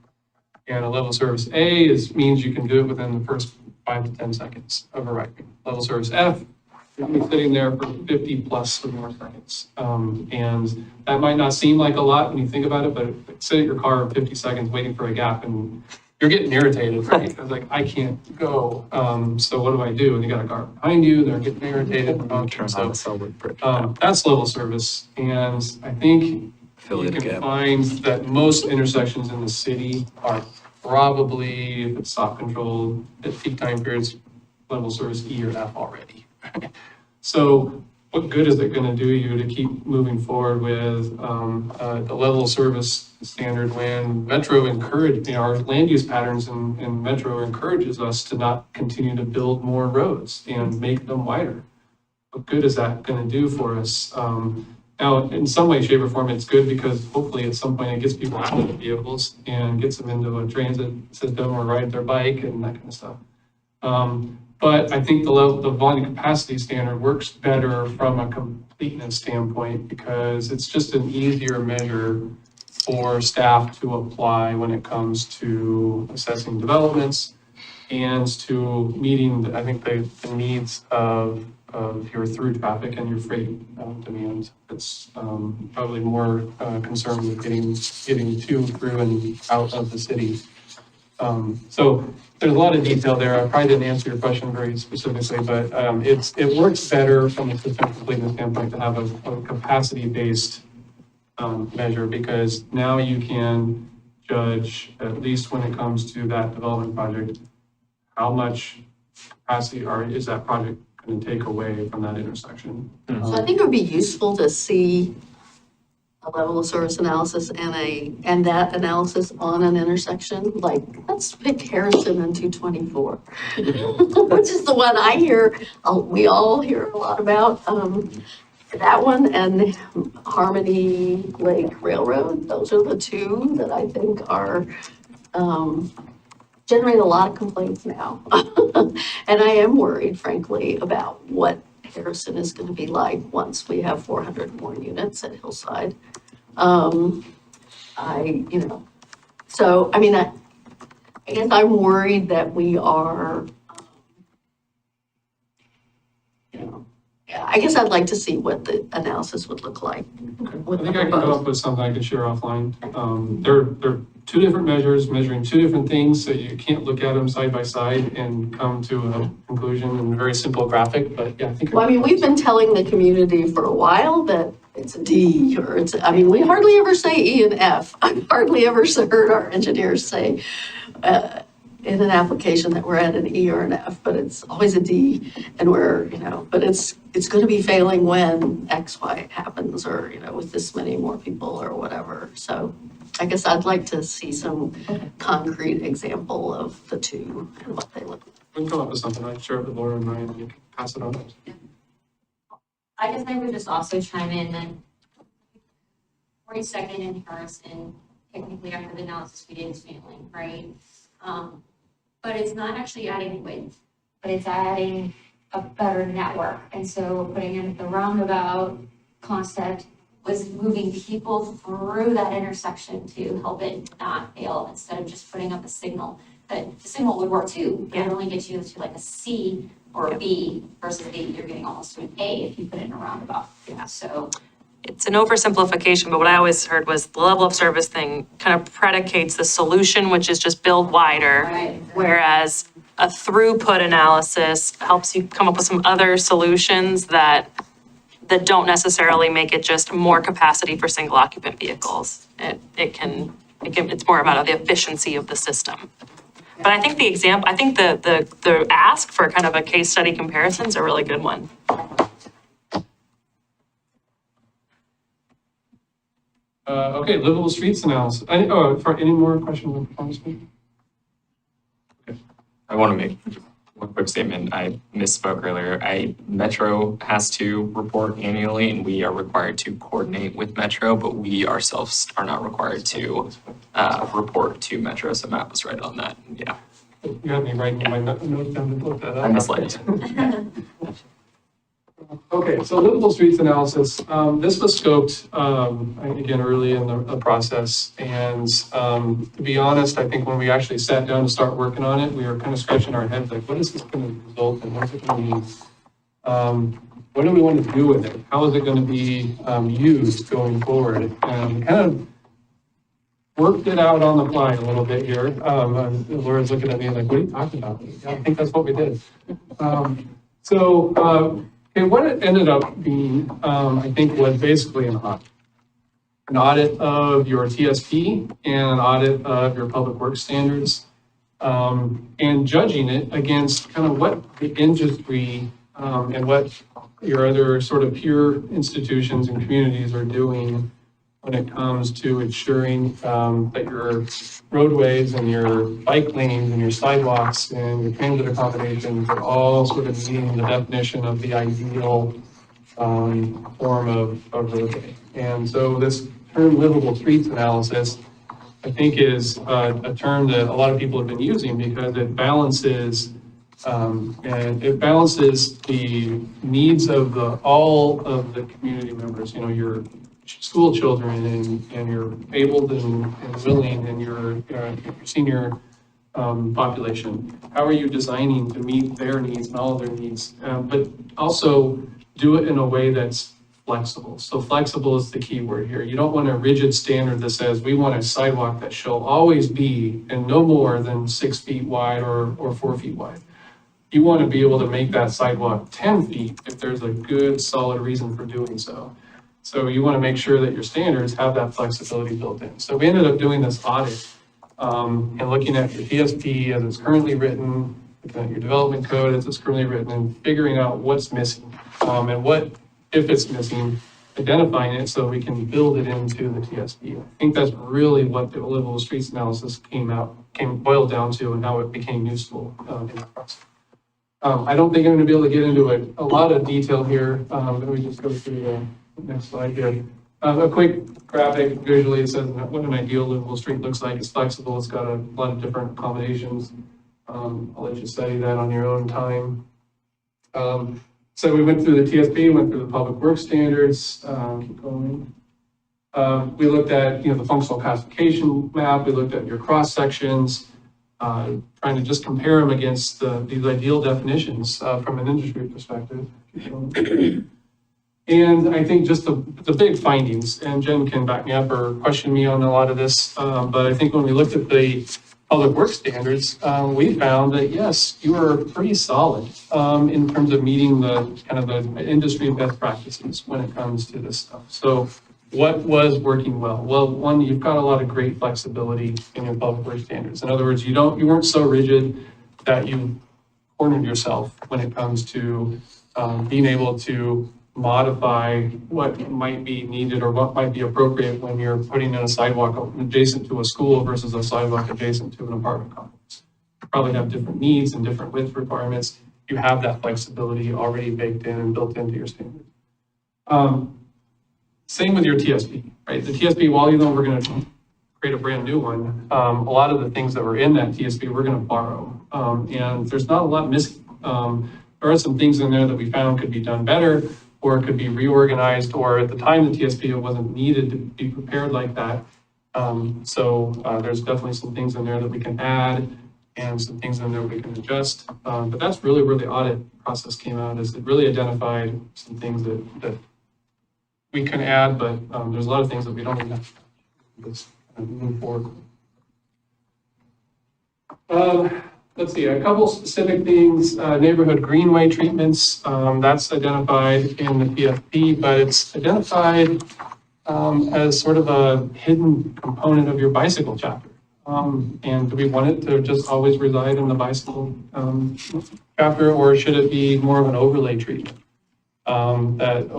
And a level service A means you can do it within the first 5 to 10 seconds of arriving. Level service F, you'll be sitting there for 50 plus or more seconds. And that might not seem like a lot when you think about it, but sit at your car 50 seconds waiting for a gap and you're getting irritated, right? I was like, I can't go. So what do I do? And you got a car behind you, they're getting irritated. That's level service. And I think Fill you in the can gap. find that most intersections in the city are probably, if it's stop controlled, at peak time periods, level service E or F already. So what good is it going to do you to keep moving forward with the level of service standard when Metro our land use patterns in Metro encourages us to not continue to build more roads and make them wider? What good is that going to do for us? Now, in some way, shape, or form, it's good because hopefully at some point it gets people out of the vehicles and gets them into a transit system or ride their bike and that kind of stuff. But I think the volume capacity standard works better from a completeness standpoint because it's just an easier measure for staff to apply when it comes to assessing developments and to meeting, I think, the needs of your through traffic and your freight demand. It's probably more concerned with getting to, through, and out of the city. So there's a lot of detail there. I probably didn't answer your question very specifically, but it works better from a system completeness standpoint to have a capacity-based measure because now you can judge, at least when it comes to that development project, how much capacity is that project going to take away from that intersection. So I think it would be useful to see a level of service analysis and that analysis on an intersection. Like, let's pick Harrison and 224, which is the one I hear, we all hear a lot about. That one and Harmony Lake Railroad, those are the two that I think are, generate a lot of complaints now. And I am worried, frankly, about what Harrison is going to be like once we have 400 more units at Hillside. So, I mean, I guess I'm worried that we are, I guess I'd like to see what the analysis would look like. I think I can come up with something I can share offline. They're two different measures, measuring two different things, so you can't look at them side by side and come to a conclusion in a very simple graphic, but yeah, I think. Well, I mean, we've been telling the community for a while that it's a D or we hardly ever say E and F. I've hardly ever heard our engineers say in an application that we're at an E or an F, but it's always a D. And but it's going to be failing when X, Y happens or, with this many more people or whatever. So I guess I'd like to see some concrete example of the two and what they look like. We can come up with something. I can share it with Laura and Ryan and you can pass it on. I guess I would just also chime in that 42nd in Harrison, technically after the analysis we did is failing, right? But it's not actually adding width, but it's adding a better network. And so putting in the roundabout concept was moving people through that intersection to help it not fail instead of just putting up a signal. But the signal would work too, but it only gets you to like a C or a B versus you're getting almost to an A if you put it in a roundabout. Yeah. So It's an oversimplification, but what I always heard was the level of service thing kind of predicates the solution, which is just build wider. Right. Whereas a throughput analysis helps you come up with some other solutions that don't necessarily make it just more capacity for single occupant vehicles. It's more about the efficiency of the system. But I think the ask for kind of a case study comparison is a really good one. Okay, livable streets analysis. For any more questions on performance measure? I want to make one quick statement. I misspoke earlier. Metro has to report annually, and we are required to coordinate with Metro, but we ourselves are not required to report to Metro. So Matt was right on that. Yeah, You had me writing my notes down to look that up. I misled. Okay, so livable streets analysis. This was scoped, again, early in the process. And to be honest, I think when we actually sat down to start working on it, we were kind of scratching our heads like, what is this going to result in? What's it going to mean? What do we want to do with it? How is it going to be used going forward? And kind of worked it out on the fly a little bit here. Laura's looking at me like, what are you talking about? Yeah, I think that's what we did. Okay, what it ended up being, I think, was basically an audit. An audit of your TSP and an audit of your public works standards, and judging it against kind of what the industry and what your other sort of peer institutions and communities are doing when it comes to ensuring that your roadways and your bike lanes and your sidewalks and your transit accommodations are all sort of meeting the definition of the ideal form of roadway. And so this term livable streets analysis, I think, is a term that a lot of people have been using because it balances the needs of all of the community members, your school children and your abled and willing and your senior population. How are you designing to meet their needs and all of their needs? But also do it in a way that's flexible. So flexible is the key word here. You don't want a rigid standard that says we want a sidewalk that shall always be and no more than 6 feet wide or 4 feet wide. You want to be able to make that sidewalk 10 feet if there's a good solid reason for doing so. So you want to make sure that your standards have that flexibility built in. So we ended up doing this audit and looking at your TSP as it's currently written, looking at your development code as it's currently written, and figuring out what's missing and what, if it's missing, identifying it so we can build it into the TSP. I think that's really what the livable streets analysis boiled down to and how it became useful in the process. I don't think I'm going to be able to get into a lot of detail here. Let me just go through the next slide here. A quick graphic visually, it says what an ideal livable street looks like. It's flexible. It's got a lot of different accommodations. I'll let you study that on your own time. So we went through the TSP, went through the public works standards. Keep going. We looked at the functional classification map. We looked at your cross sections, trying to just compare them against these ideal definitions from an industry perspective. Keep going. And I think just the big findings, and Jen can back me up or question me on a lot of this, but I think when we looked at the public works standards, we found that yes, you are pretty solid in terms of meeting the kind of the industry best practices when it comes to this stuff. So what was working well? Well, one, you've got a lot of great flexibility in your public works standards. In other words, you weren't so rigid that you cornered yourself when it comes to being able to modify what might be needed or what might be appropriate when you're putting in a sidewalk adjacent to a school versus a sidewalk adjacent to an apartment complex. You probably have different needs and different width requirements. You have that flexibility already baked in and built into your standard. Same with your TSP, right? The TSP, while we're going to create a brand new one, a lot of the things that were in that TSP we're going to borrow. And there's not a lot missing. There are some things in there that we found could be done better. or it could be reorganized, or at the time the TSP, it wasn't needed to be prepared like that. So there's definitely some things in there that we can add and some things in there we can adjust. But that's really where the audit process came out, is it really identified some things that we can add, but there's a lot of things that we don't even have to let's move forward. Let's see, a couple specific things, neighborhood greenway treatments, that's identified in the PFP, but it's identified as sort of a hidden component of your bicycle chapter. And do we want it to just always reside in the bicycle chapter, or should it be more of an overlay treatment? That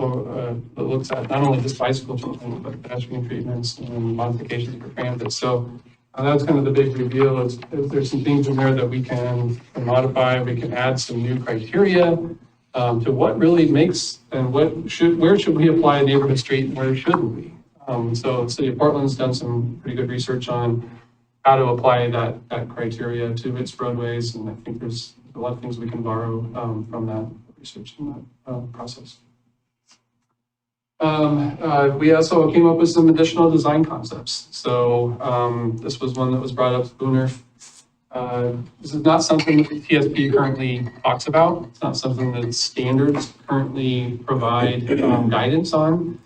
looks at not only just bicycle treatment, but pedestrian treatments and modifications for transit. So that's kind of the big reveal is there's some things in there that we can modify. We can add some new criteria to what really makes and where should we apply a neighborhood street and where shouldn't we? So the City of Portland's done some pretty good research on how to apply that criteria to its roadways. And I think there's a lot of things we can borrow from that research and that process. We also came up with some additional design concepts. So this was one that was brought up, Booner. This is not something that the TSP currently talks about. It's not something that standards currently provide guidance on.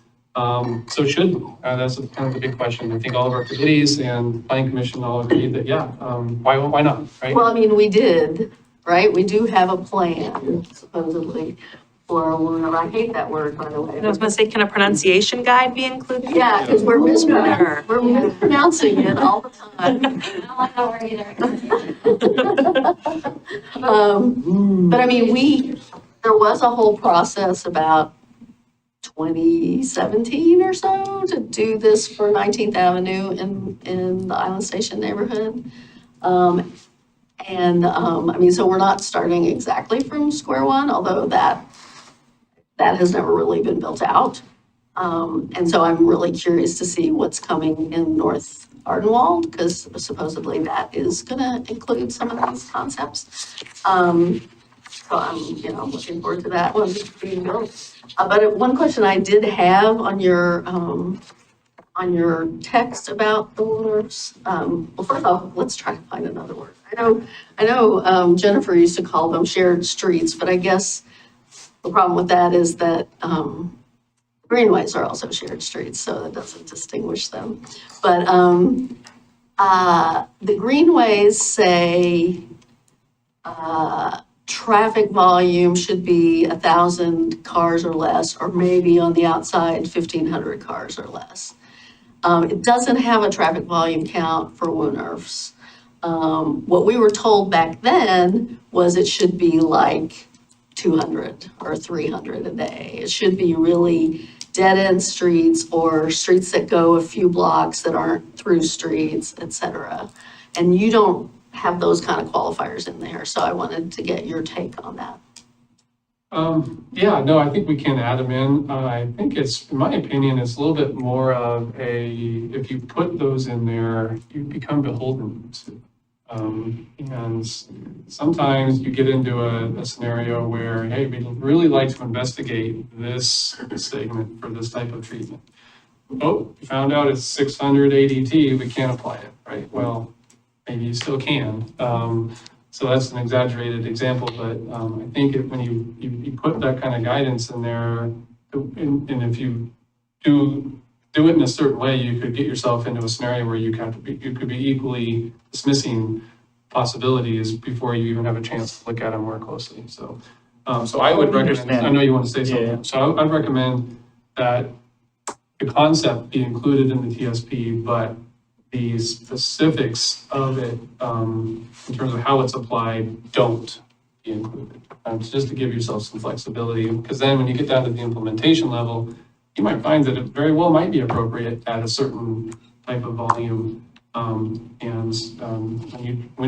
So should we? That's kind of the big question. I think all of our committees and planning commission all agreed that, yeah, why not, right? Well, I mean, we did, right? We do have a plan supposedly for Lunar. I hate that word, by the way. I was gonna say, can a pronunciation guide be included? Yeah, because we're mispronouncing it all the time. I don't like that word either. But I mean, there was a whole process about 2017 or so to do this for 19th Avenue in the Island Station neighborhood. I mean, so we're not starting exactly from square one, although that has never really been built out. And so I'm really curious to see what's coming in North Ardenwald, because supposedly that is gonna include some of these concepts. So I'm, looking forward to that one being built. But one question I did have on your text about the Woolworths, well, first off, let's try to find another word. I know Jennifer used to call them shared streets, but I guess the problem with that is that greenways are also shared streets, so that doesn't distinguish them. But the greenways say traffic volume should be 1,000 cars or less, or maybe on the outside 1,500 cars or less. It doesn't have a traffic volume count for Woonurfs. What we were told back then was it should be like 200 or 300 a day. It should be really dead-end streets or streets that go a few blocks that aren't through streets, et cetera. And you don't have those kind of qualifiers in there, so I wanted to get your take on that. Yeah, no, I think we can add them in. I think it's, in my opinion, it's a little bit more of if you put those in there, you become beholden to. And sometimes you get into a scenario where, hey, we'd really like to investigate this segment for this type of treatment. Oh, we found out it's 600 ADT, we can't apply it, right? Well, maybe you still can. So that's an exaggerated example, but I think when you put that kind of guidance in there, and if you do it in a certain way, you could get yourself into a scenario where you could be equally dismissing possibilities before you even have a chance to look at them more closely. So I would recommend, I know you want to say something. Yeah. So I'd recommend that the concept be included in the TSP, but the specifics of it, in terms of how it's applied, don't be included. Just to give yourself some flexibility, because then when you get down to the implementation level, you might find that it very well might be appropriate at a certain type of volume. When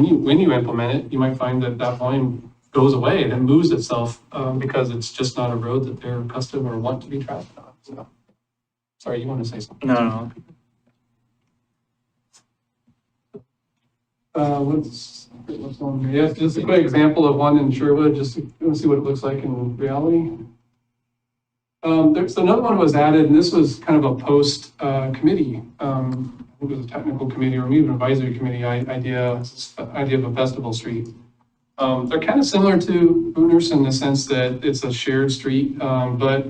you implement it, you might find that volume goes away and it moves itself because it's just not a road that they're accustomed or want to be trafficked on. So, sorry, you want to say something? No. What's on there? Yeah, just a quick example of one in Sherwood, just to see what it looks like in reality. There's another one was added, and this was kind of a post committee. I think it was a technical committee or maybe an advisory committee idea of a festival street. They're kind of similar to Booners in the sense that it's a shared street, but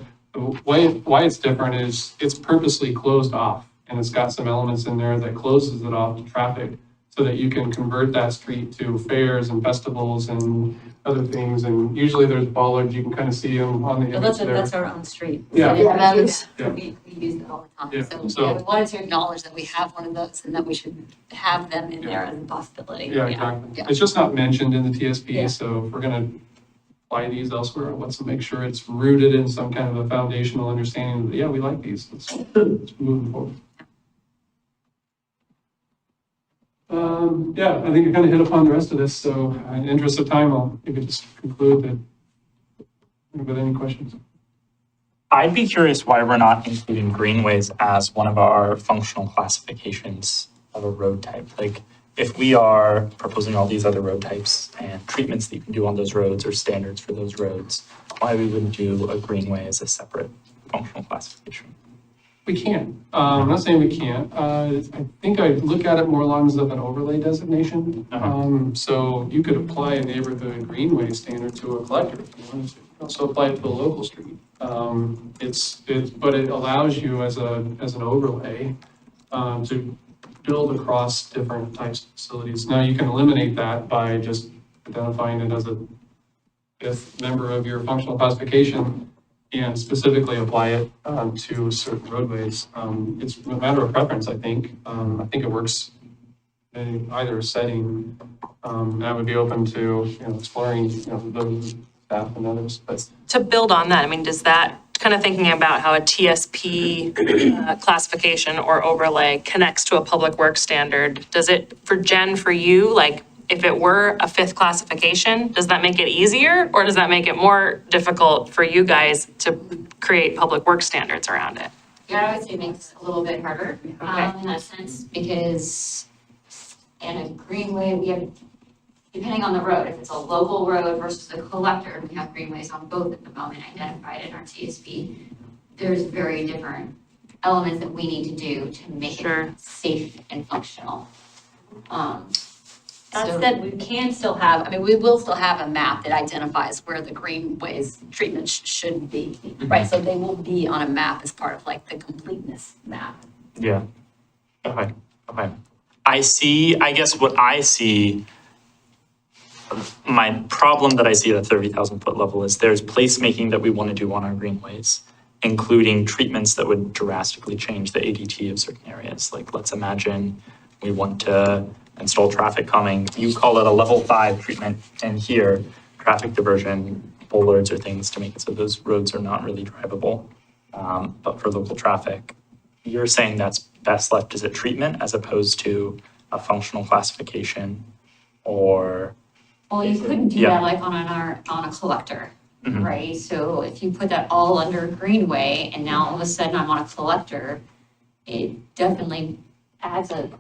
why it's different is it's purposely closed off, and it's got some elements in there that closes it off to traffic so that you can convert that street to fairs and festivals and other things. And usually there's bollards, you can kind of see them on the But image there. that's our own street. Yeah. So that is- Yeah. We use it all the Yeah, time. So so- we wanted to acknowledge that we have one of those and that we should have them in there as a possibility. Yeah, exactly. Yeah. It's just not mentioned in the Yeah. TSP, so if we're gonna apply these elsewhere, let's make sure it's rooted in some kind of a foundational understanding that, yeah, we like these, let's move them forward. Yeah, I think you kind of hit upon the rest of this, so in the interest of time, I'll maybe just conclude that. With any questions? I'd be curious why we're not including greenways as one of our functional classifications of a road type. Like, if we are proposing all these other road types and treatments that you can do on those roads or standards for those roads, why we wouldn't do a greenway as a separate functional classification? We can. I'm not saying we can't. I think I look at it more along of an overlay designation. So you could apply a neighborhood greenway standard to a collector if you wanted to. You can also apply it to a local street. But it allows you as an overlay to build across different types of facilities. Now you can eliminate that by just identifying it as a fifth member of your functional classification and specifically apply it to certain roadways. It's a matter of preference, I think. I think it works in either setting. And I would be open to, exploring, those staff and others, but To build on that, I mean, does that, kind of thinking about how a TSP classification or overlay connects to a public works standard, does it, for Jen, for you, like, if it were a fifth classification, does that make it easier? Or does that make it more difficult for you guys to create public works standards around it? Yeah, I would say it makes it a little bit harder, in that sense, because in a greenway, we have, depending on the road, if it's a local road versus a collector, we have greenways on both at the moment identified in our TSP. There's very different elements that we need to do to make Sure. it safe and functional. That So- said, we can still have, I mean, we will still have a map that identifies where the greenways treatment should be, right? So they will be on a map as part of like the completeness map. Yeah. Okay. I guess what I see, my problem that I see at the 30,000 foot level is there's placemaking that we want to do on our greenways, including treatments that would drastically change the ADT of certain areas. Like, let's imagine we want to install traffic calming. You call it a level 5 treatment, and here, traffic diversion, bollards or things to make it so those roads are not really drivable. But for local traffic, you're saying that's best left as a treatment as opposed to a functional classification or, Well, you couldn't do Yeah. that like on a collector, Mhm. right? So if you put that all under greenway and now all of a sudden I'm on a collector, it definitely adds a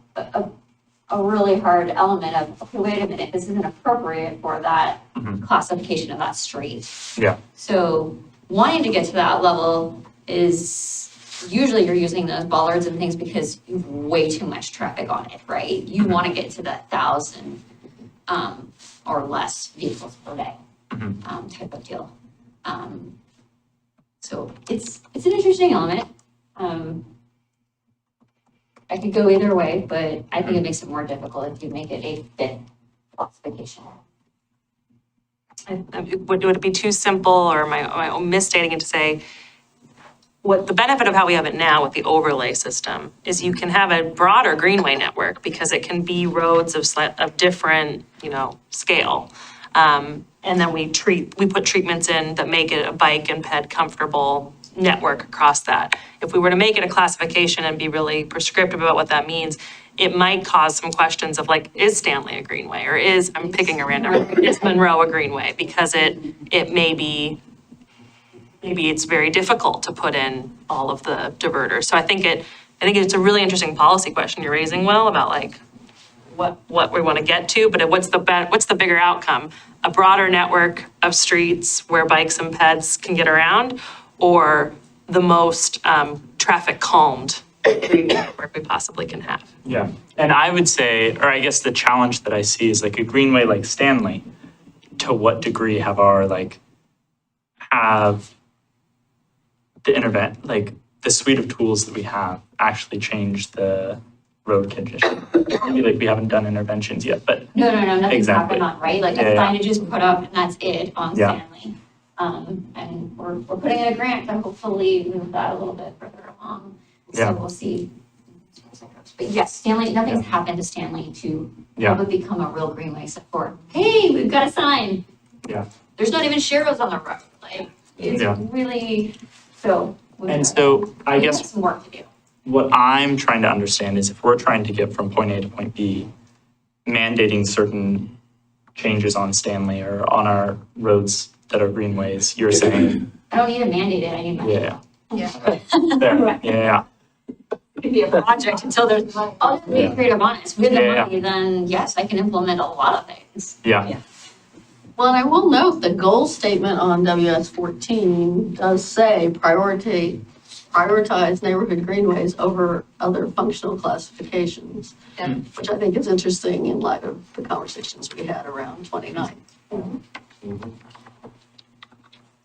really hard element of, okay, wait a minute, this isn't appropriate for that Mhm. classification of that street. yeah. So wanting to get to that level is, usually you're using those bollards and things because you have way too much traffic on it, right? You want to get to that 1,000 or less vehicles per day Mhm. type of deal. So it's an interesting element. I could go either way, but I think it makes it more difficult if you make it a fifth classification. Would it be too simple, or am I misstating it to say, what the benefit of how we have it now with the overlay system is you can have a broader greenway network because it can be roads of different, scale. And then we put treatments in that make it a bike and ped comfortable network across that. If we were to make it a classification and be really prescriptive about what that means, it might cause some questions of like, is Stanley a greenway, or I'm picking a random, is Monroe a greenway? Because it may be, maybe it's very difficult to put in all of the diverters. So I think it's a really interesting policy question you're raising, Will, about like what we want to get to, but what's the bigger outcome? A broader network of streets where bikes and peds can get around, or the most traffic calmed green network we possibly can have. Yeah, and I would say, or I guess the challenge that I see is like a greenway like Stanley, to what degree have the the suite of tools that we have actually changed the road condition? Maybe like we haven't done interventions yet, but No, nothing's Exactly. happened on, right? Like the Yeah, yeah. signage is put up and that's it on Yeah. Stanley. And we're putting in a grant to hopefully move that a little bit further along. Yeah. So we'll see. But yes, Stanley, nothing's happened to Stanley to Yeah. help it become a real greenway except for, hey, we've got a sign. Yeah. There's not even sharrows on the road. Like, it's Yeah. really, so. And so I we have guess some work to do. what I'm trying to understand is if we're trying to get from point A to point B, mandating certain changes on Stanley or on our roads that are greenways, you're saying, I don't need to mandate it, I need money. yeah. Yeah. There, yeah, It could be a project until there's money. I'll just be Yeah. creative honest. With the Yeah, yeah. money, then yes, I can implement a lot of things. yeah, Well, and I will note the goal statement on WS 14 does say prioritize neighborhood greenways over other functional classifications, Yeah. which I think is interesting in light of the conversations we had around 29.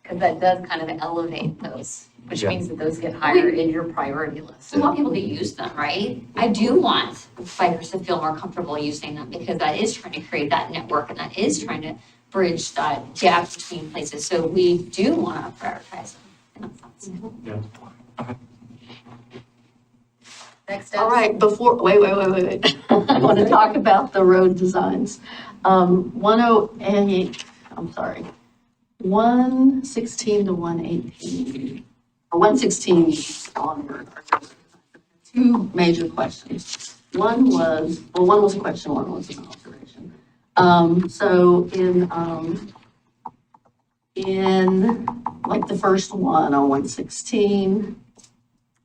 Because that does kind of elevate those, which Yeah. means that those get higher in your priority list. We want people to use them, right? I do want bikers to feel more comfortable using them because that is trying to create that network and that is trying to bridge that gap between places. So we do want to prioritize them in that sense. yeah. Next steps. All right, wait. I want to talk about the road designs. 108, I'm sorry, 116 to 118, or 116 onward. Two major questions. One was a question, one was an observation. So in like the first one on 116,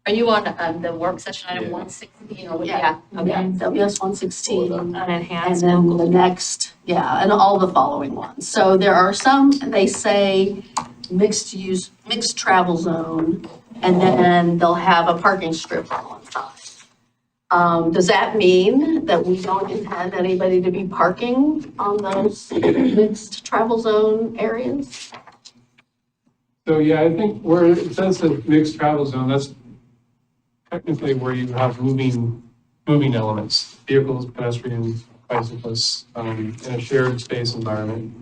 Are you on the work session item Yeah. 116 or? Yeah. Okay. WS 116. And Unenhanced then local. the next, and all the following ones. So there are some, they say mixed use, mixed travel zone, and then they'll have a parking strip on one side. Does that mean that we don't intend anybody to be parking on those mixed travel zone areas? So, yeah, I think where it says a mixed travel zone, that's technically where you have moving elements, vehicles, pedestrians, bicyclists, in a shared space environment.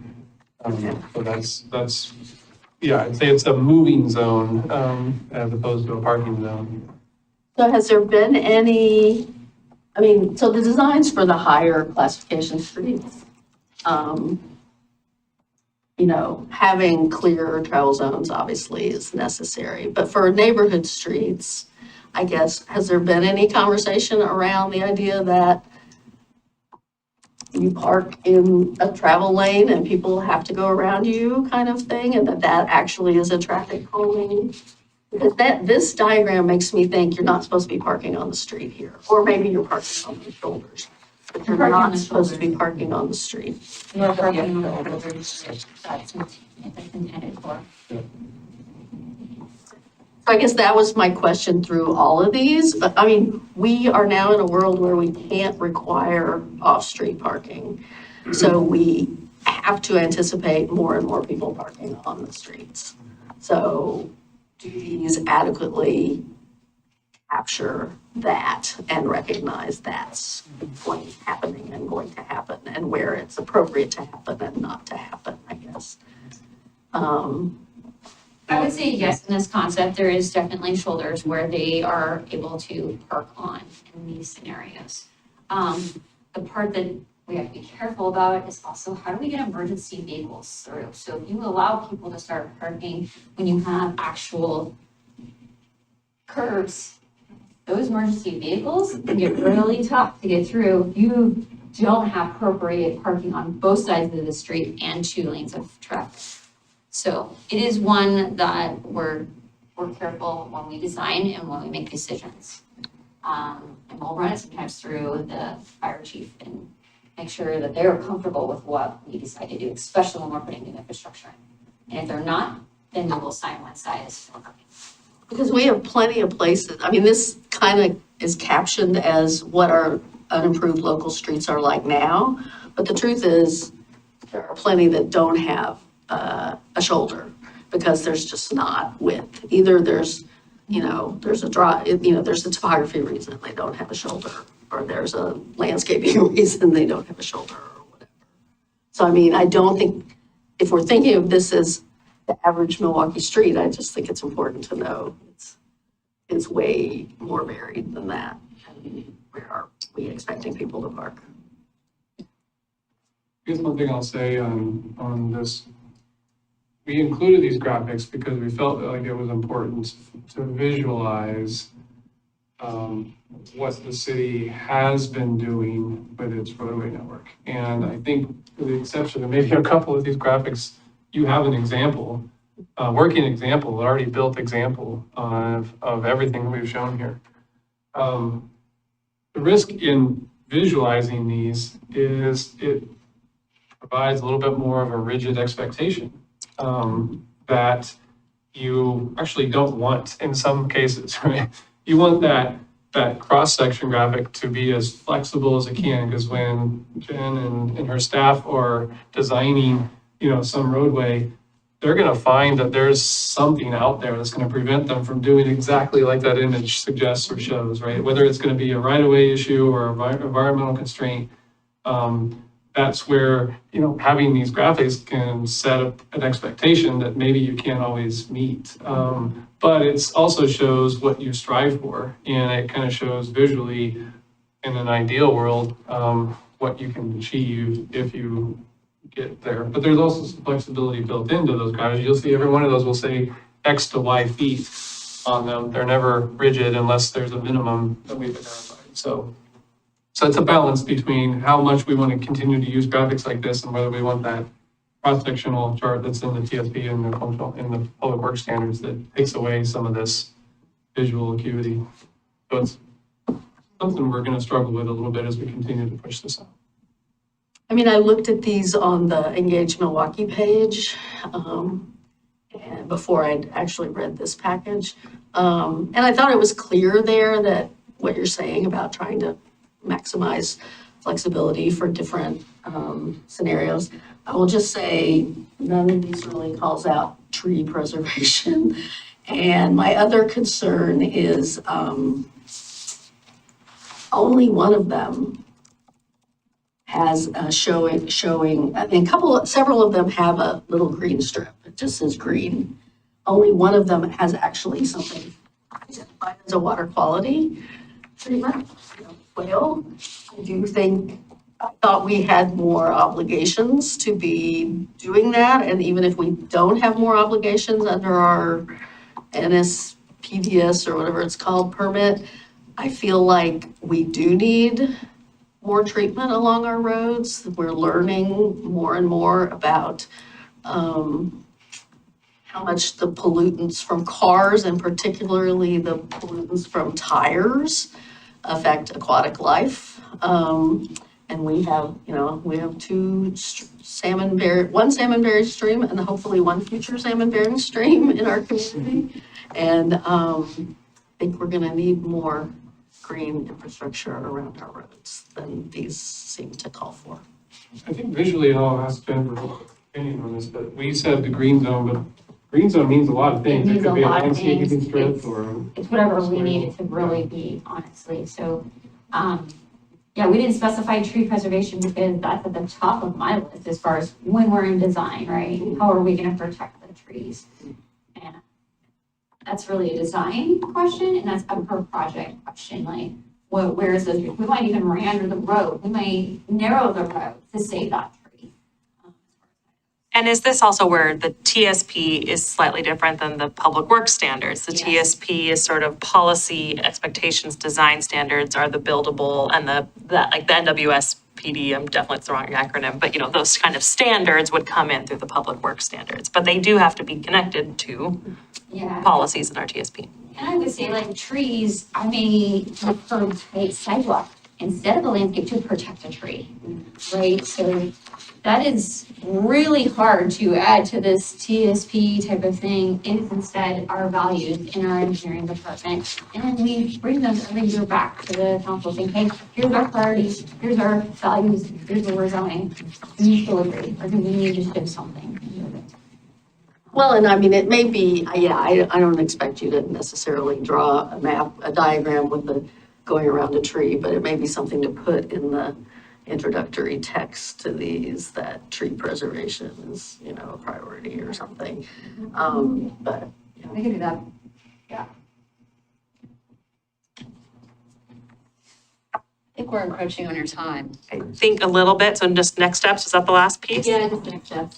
So that's, yeah, I'd say it's a moving zone, as opposed to a parking zone. So has there been any, so the designs for the higher classification streets, having clear travel zones obviously is necessary, but for neighborhood streets, I guess, has there been any conversation around the idea that you park in a travel lane and people have to go around you kind of thing, and that actually is a traffic calming? Because this diagram makes me think you're not supposed to be parking on the street here, or maybe you're parking on the shoulders, but you're Parking on not the supposed to be parking on the street. You're parking on the shoulders. That's intended for. So I guess that was my question through all of these, but we are now in a world where we can't require off-street parking. So we have to anticipate more and more people parking on the streets. So do these adequately capture that and recognize that's happening and going to happen and where it's appropriate to happen and not to happen, I guess? I would say yes, in this concept, there is definitely shoulders where they are able to park on in these scenarios. The part that we have to be careful about is also how do we get emergency vehicles through? So if you allow people to start parking when you have actual curbs, those emergency vehicles can get really tough to get through if you don't have appropriate parking on both sides of the street and 2 lanes of traffic. So it is one that we're careful when we design and when we make decisions. And we'll run it sometimes through the fire chief and make sure that they're comfortable with what we decide to do, especially when we're putting new infrastructure in. And if they're not, then they will sign one side as still working. Because we have plenty of places, I mean, this kind of is captioned as what our unimproved local streets are like now, but the truth is, there are plenty that don't have a shoulder, because there's just not width. Either there's, there's there's a topography reason they don't have a shoulder, or there's a landscaping reason they don't have a shoulder, or whatever. So I mean, I don't think, if we're thinking of this as the average Milwaukee street, I just think it's important to know it's way more varied than that. And where are we expecting people to park? I guess one thing I'll say on this, we included these graphics because we felt like it was important to visualize what the city has been doing with its roadway network. And I think, with the exception of maybe a couple of these graphics, you have an example, a working example, already built example of everything we've shown here. The risk in visualizing these is it provides a little bit more of a rigid expectation that you actually don't want in some cases, right? You want that cross-section graphic to be as flexible as it can, because when Jen and her staff are designing, some roadway, they're going to find that there's something out there that's going to prevent them from doing exactly like that image suggests or shows, right? Whether it's going to be a right-of-way issue or environmental constraint, that's where, having these graphics can set up an expectation that maybe you can't always meet. But it also shows what you strive for, and it kind of shows visually, in an ideal world, what you can achieve if you get there. But there's also some flexibility built into those graphics. You'll see every one of those will say X to Y feet on them. They're never rigid unless there's a minimum that we've identified. So it's a balance between how much we want to continue to use graphics like this and whether we want that cross-sectional chart that's in the TSP and the public works standards that takes away some of this visual acuity. So it's something we're going to struggle with a little bit as we continue to push this out. I mean, I looked at these on the Engage Milwaukie page, and before I'd actually read this package. And I thought it was clear there that what you're saying about trying to maximize flexibility for different scenarios. I will just say, none of these really calls out tree preservation. And my other concern is only one of them has showing, I mean, several of them have a little green strip. It just says green. Only one of them has actually something identified as a water quality treatment, whale. I thought we had more obligations to be doing that. And even if we don't have more obligations under our NSPDS or whatever it's called permit, I feel like we do need more treatment along our roads. We're learning more and more about how much the pollutants from cars, and particularly the pollutants from tires, affect aquatic life. And we have one salmon-bearing stream and hopefully one future salmon-bearing stream in our community. And I think we're gonna need more green infrastructure around our roads than these seem to call for. I think visually, and I'll ask Jennifer's opinion on this, but we said the green zone, but green zone means a lot of things. It means could a be a lot of landscaping things. strip or. It's whatever we need it to really be, honestly. So, yeah, we didn't specify tree preservation because that's at the top of my list as far as when we're in design, right? How are we gonna protect the trees? And that's really a design question, and that's a per project question, like, where is those, we might even meander the road, we might narrow the road to save that tree. And is this also where the TSP is slightly different than the public works standards? The Yes. TSP is sort of policy expectations, design standards are the buildable, and the NWSPD, definitely it's the wrong acronym, but those kind of standards would come in through the public works standards, but they do have to be connected to Yeah. policies in our TSP. And I would say like trees, I may prefer tight sidewalk instead of the landscape to protect a tree, right? So that is really hard to add to this TSP type of thing if instead our values in our engineering department. And then we bring them every year back to the council saying, hey, here's our priorities, here's our values, here's where we're going. Do you still agree, or do we need to shift something? Well, and I mean, it may be, yeah, I don't expect you to necessarily draw a map, a diagram with the going around a tree, but it may be something to put in the introductory text to these, that tree preservation is, you know, a priority or something. But, you know. We can do that. I think we're encroaching on your time. I think a little bit, so just next steps, is that the last piece? Yeah, just next step.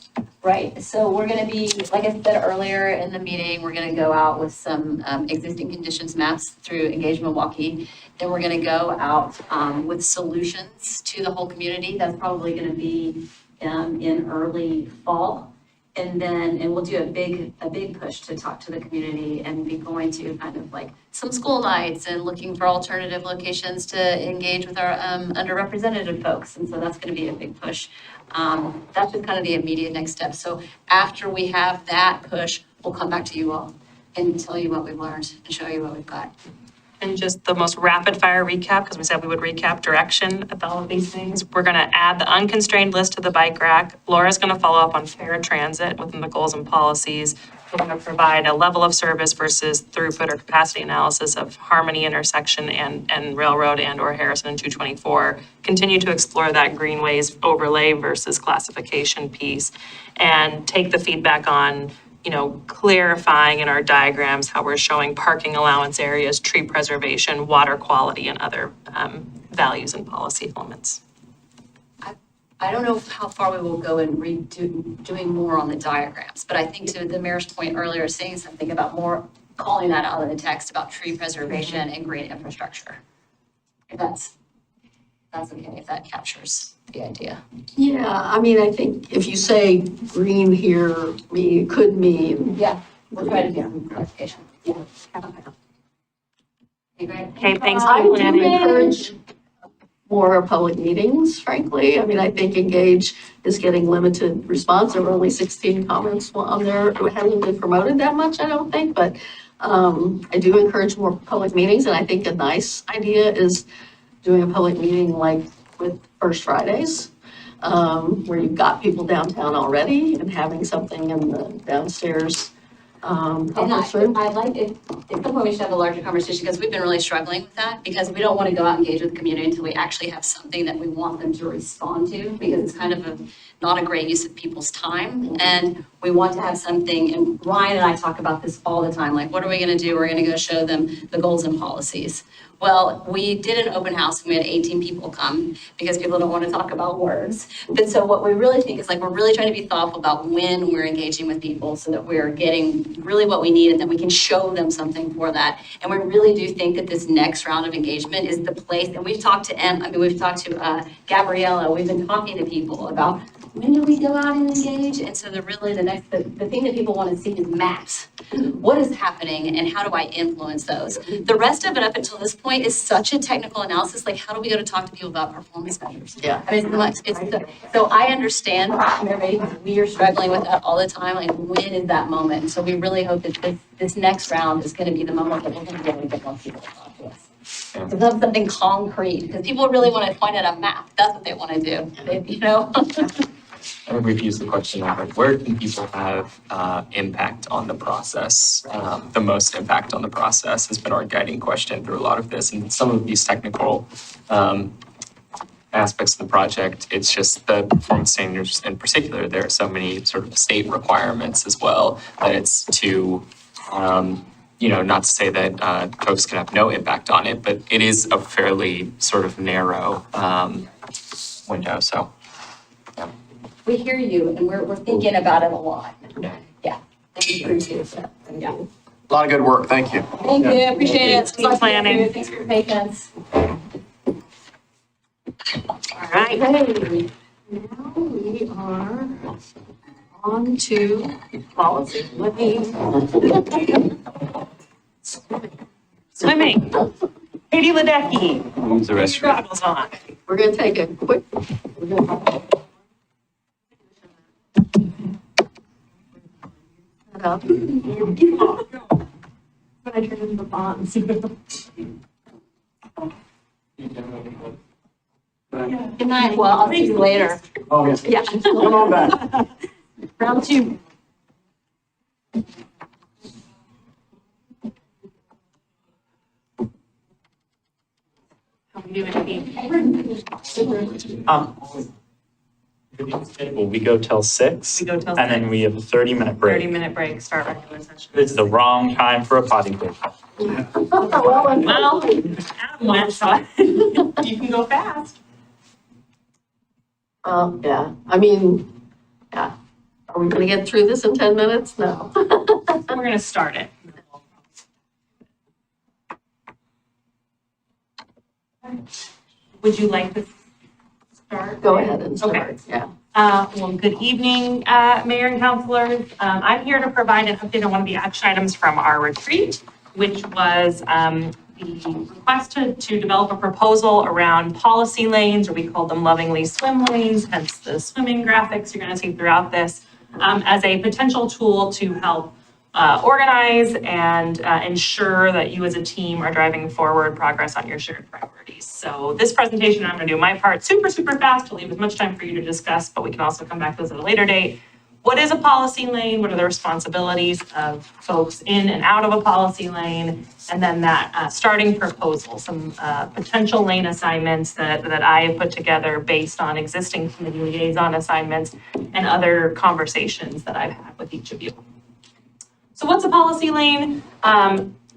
Right, so we're gonna be, like I said earlier in the meeting, we're gonna go out with some existing conditions maps through Engage Milwaukie. Then we're gonna go out with solutions to the whole community. That's probably gonna be in early fall. And we'll do a big push to talk to the community and be going to kind of like some school nights and looking for alternative locations to engage with our underrepresented folks. And so that's gonna be a big push. That's just kind of the immediate next step. So after we have that push, we'll come back to you all and tell you what we've learned and show you what we've got. And just the most rapid fire recap, because we said we would recap direction at all of these things. We're gonna add the unconstrained list to the bike rack. Laura's gonna follow up on fair transit within the goals and policies. We're gonna provide a level of service versus throughput or capacity analysis of Harmony intersection and Railroad and/or Harrison and 224. Continue to explore that greenways overlay versus classification piece and take the feedback on, you know, clarifying in our diagrams how we're showing parking allowance areas, tree preservation, water quality, and other values and policy elements. I don't know how far we will go in doing more on the diagrams, but I think to the mayor's point earlier, saying something about more, calling that out in the text about tree preservation and green infrastructure. If that's okay, if that captures the idea. Yeah, I mean, I think if you say green here, could mean. Yeah, we'll try to do some clarification. Yeah. Okay. Okay, great. Okay, thanks I for do planning. encourage more public meetings, frankly. I mean, I think Engage is getting limited response. There were only 16 comments on there. It hasn't been promoted that much, I don't think, but I do encourage more public meetings. And I think a nice idea is doing a public meeting like with First Fridays, where you've got people downtown already and having something in the downstairs And conference room. I'd like, if some point we should have a larger conversation, because we've been really struggling with that, because we don't want to go out and engage with the community until we actually have something that we want them to respond to, because it's kind of not a great use of people's time. And we want to have something, and Ryan and I talk about this all the time, like, what are we going to do? We're going to go show them the goals and policies. Well, we did an open house and we had 18 people come because people don't want to talk about words. But so what we really think is like, we're really trying to be thoughtful about when we're engaging with people so that we're getting really what we need and that we can show them something for that. And we really do think that this next round of engagement is the place, and we've talked to we've talked to Gabriella, we've been talking to people about when do we go out and engage? And so the thing that people want to see is maps. What is happening and how do I influence those? The rest of it up until this point is such a technical analysis, like how do we go to talk to people about performance measures? Yeah. I mean, so I understand, everybody, we are struggling with that all the time, like when is that moment? And so we really hope that this next round is going to be the moment that we're going to be able to get more people to talk to us. To have something concrete, because people really want to point at a map. That's what they want to do, you know? I think we've used the question of like, where can people have impact on the process? The most impact on the process has been our guiding question through a lot of this. And some of these technical aspects of the project, it's just the performance standards in particular. There are so many sort of state requirements as well that it's to, not to say that folks can have no impact on it, but it is a fairly sort of narrow window. So, yeah. We hear you, and we're thinking about it a lot. Yeah. Thank you. Appreciate that. Yeah. A lot of good work, thank you. Thank you, appreciate it. Keep planning. Thanks for your patience. All right. Okay, now we are on to policy. Let me. Swimming. Katie Ledecky. Use the restroom. Goggles on. We're gonna take a quick, set up. When I turn into the bonds. Good night, well, I'll see you later. Oh, yes. Yeah. Come on back. Round two. How we doing, Katie? Well, we go till 6. We go till And then 6. we have a 30-minute break. 30-minute break, start regular session. It's the wrong time for a potty break. Well, Adam went, so you can go fast. Yeah, I mean, yeah. Are we gonna get through this in 10 minutes? No. We're gonna start it. Would you like to start? Go ahead and Okay. start, yeah. Well, good evening, Mayor and councilors. I'm here to provide an update on one of the action items from our retreat, which was the request to develop a proposal around policy lanes, or we call them lovingly swim lanes, hence the swimming graphics you're going to see throughout this, as a potential tool to help organize and ensure that you as a team are driving forward progress on your shared priorities. So this presentation, I'm going to do my part super fast to leave as much time for you to discuss, but we can also come back to this at a later date. What is a policy lane? What are the responsibilities of folks in and out of a policy lane? And then that starting proposal, some potential lane assignments that I have put together based on existing committee liaison assignments and other conversations that I've had with each of you. So what's a policy lane?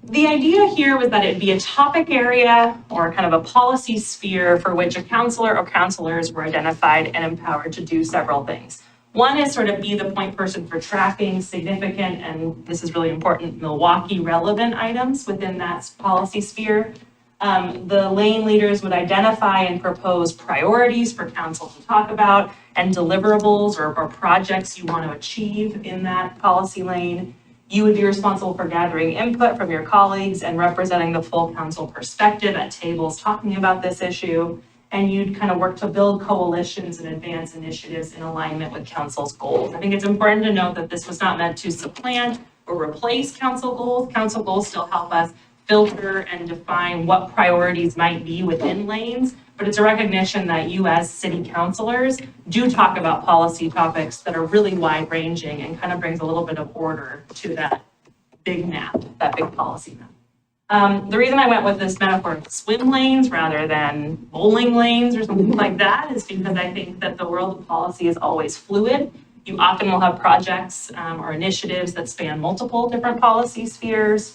The idea here was that it'd be a topic area or kind of a policy sphere for which a counselor or counselors were identified and empowered to do several things. One is sort of be the point person for tracking significant, and this is really important, Milwaukie relevant items within that policy sphere. The lane leaders would identify and propose priorities for council to talk about and deliverables or projects you want to achieve in that policy lane. You would be responsible for gathering input from your colleagues and representing the full council perspective at tables talking about this issue. And you'd kind of work to build coalitions and advance initiatives in alignment with council's goals. I think it's important to note that this was not meant to supplant or replace council goals. Council goals still help us filter and define what priorities might be within lanes, but it's a recognition that you as city councilors do talk about policy topics that are really wide ranging and kind of brings a little bit of order to that big map, that big policy map. The reason I went with this metaphor of swim lanes rather than bowling lanes or something like that is because I think that the world of policy is always fluid. You often will have projects or initiatives that span multiple different policy spheres.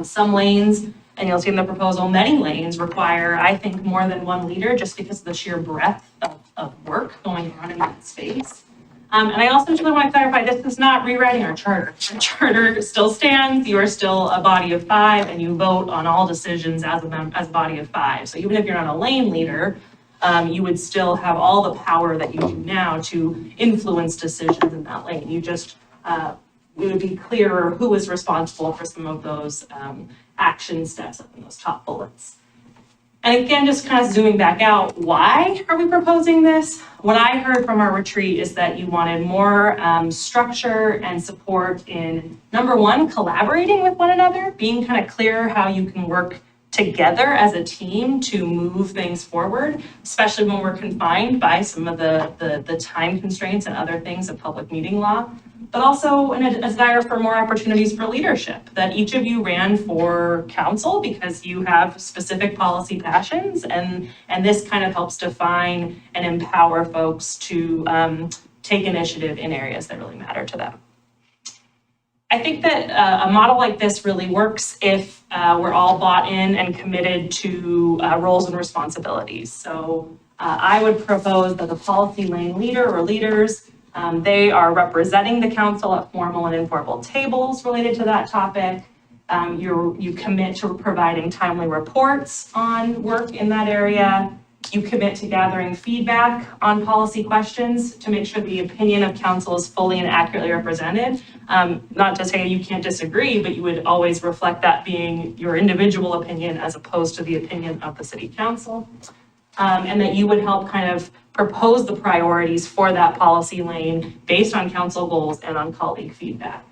Some lanes, and you'll see in the proposal, many lanes require, I think, more than one leader just because of the sheer breadth of work going on in that space. And I also just really want to clarify, this is not rewriting our charter. Our charter still stands, you are still a body of 5, and you vote on all decisions as a body of 5. So even if you're not a lane leader, you would still have all the power that you do now to influence decisions in that lane. You just, it would be clearer who is responsible for some of those action steps up in those top bullets. And again, just kind of zooming back out, why are we proposing this? What I heard from our retreat is that you wanted more structure and support in, number one, collaborating with one another, being kind of clear how you can work together as a team to move things forward, especially when we're confined by some of the time constraints and other things of public meeting law, but also a desire for more opportunities for leadership, that each of you ran for council because you have specific policy passions, and this kind of helps define and empower folks to take initiative in areas that really matter to them. I think that a model like this really works if we're all bought in and committed to roles and responsibilities. So I would propose that the policy lane leader or leaders, they are representing the council at formal and informal tables related to that topic. You commit to providing timely reports on work in that area. You commit to gathering feedback on policy questions to make sure the opinion of council is fully and accurately represented. Not to say you can't disagree, but you would always reflect that being your individual opinion as opposed to the opinion of the city council. And that you would help kind of propose the priorities for that policy lane based on council goals and on colleague feedback.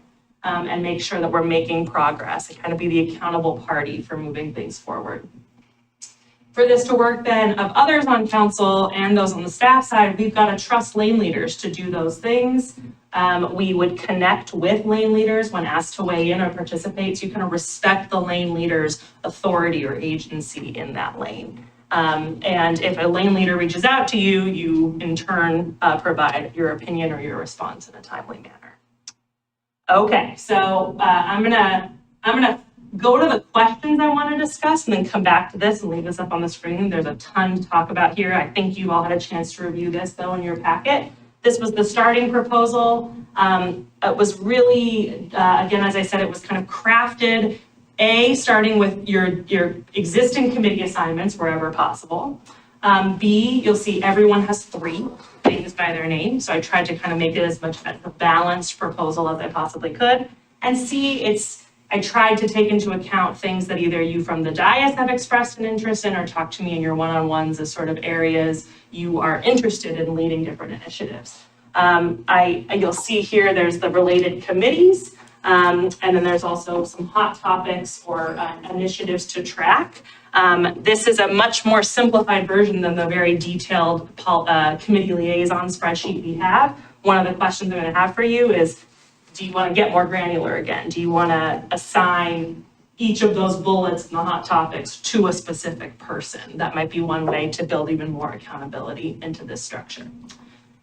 And make sure that we're making progress and kind of be the accountable party for moving things forward. For this to work then, of others on council and those on the staff side, we've got to trust lane leaders to do those things. We would connect with lane leaders when asked to weigh in or participate, so you kind of respect the lane leader's authority or agency in that lane. And if a lane leader reaches out to you, you in turn provide your opinion or your response in a timely manner. Okay, so I'm gonna go to the questions I want to discuss and then come back to this and leave this up on the screen. There's a ton to talk about here. I think you've all had a chance to review this though in your packet. This was the starting proposal. It was really, again, as I said, it was kind of crafted, starting with your existing committee assignments wherever possible. B, you'll see everyone has 3 things by their name. So I tried to kind of make it as much a balanced proposal as I possibly could. And C, I tried to take into account things that either you from the dais have expressed an interest in or talked to me in your one-on-ones as sort of areas you are interested in leading different initiatives. You'll see here there's the related committees, and then there's also some hot topics or initiatives to track. This is a much more simplified version than the very detailed committee liaison spreadsheet we have. One of the questions I'm going to have for you is, do you want to get more granular again? Do you want to assign each of those bullets and the hot topics to a specific person? That might be one way to build even more accountability into this structure.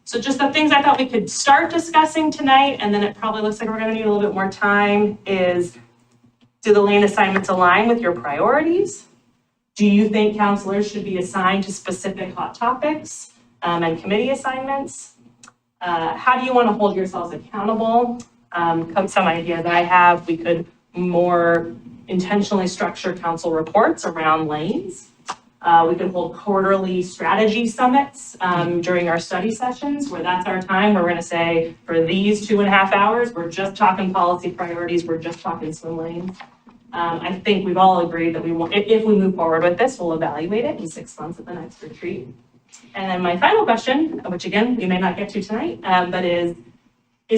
So just the things I thought we could start discussing tonight, and then it probably looks like we're going to need a little bit more time, is do the lane assignments align with your priorities? Do you think counselors should be assigned to specific hot topics and committee assignments? How do you want to hold yourselves accountable? Some ideas I have, we could more intentionally structure council reports around lanes. We could hold quarterly strategy summits during our study sessions, where that's our time where we're going to say, for these 2.5 hours, we're just talking policy priorities, we're just talking swim lanes. I think we've all agreed that we want, if we move forward with this, we'll evaluate it in 6 months at the next retreat. And then my final question, which again, we may not get to tonight, but is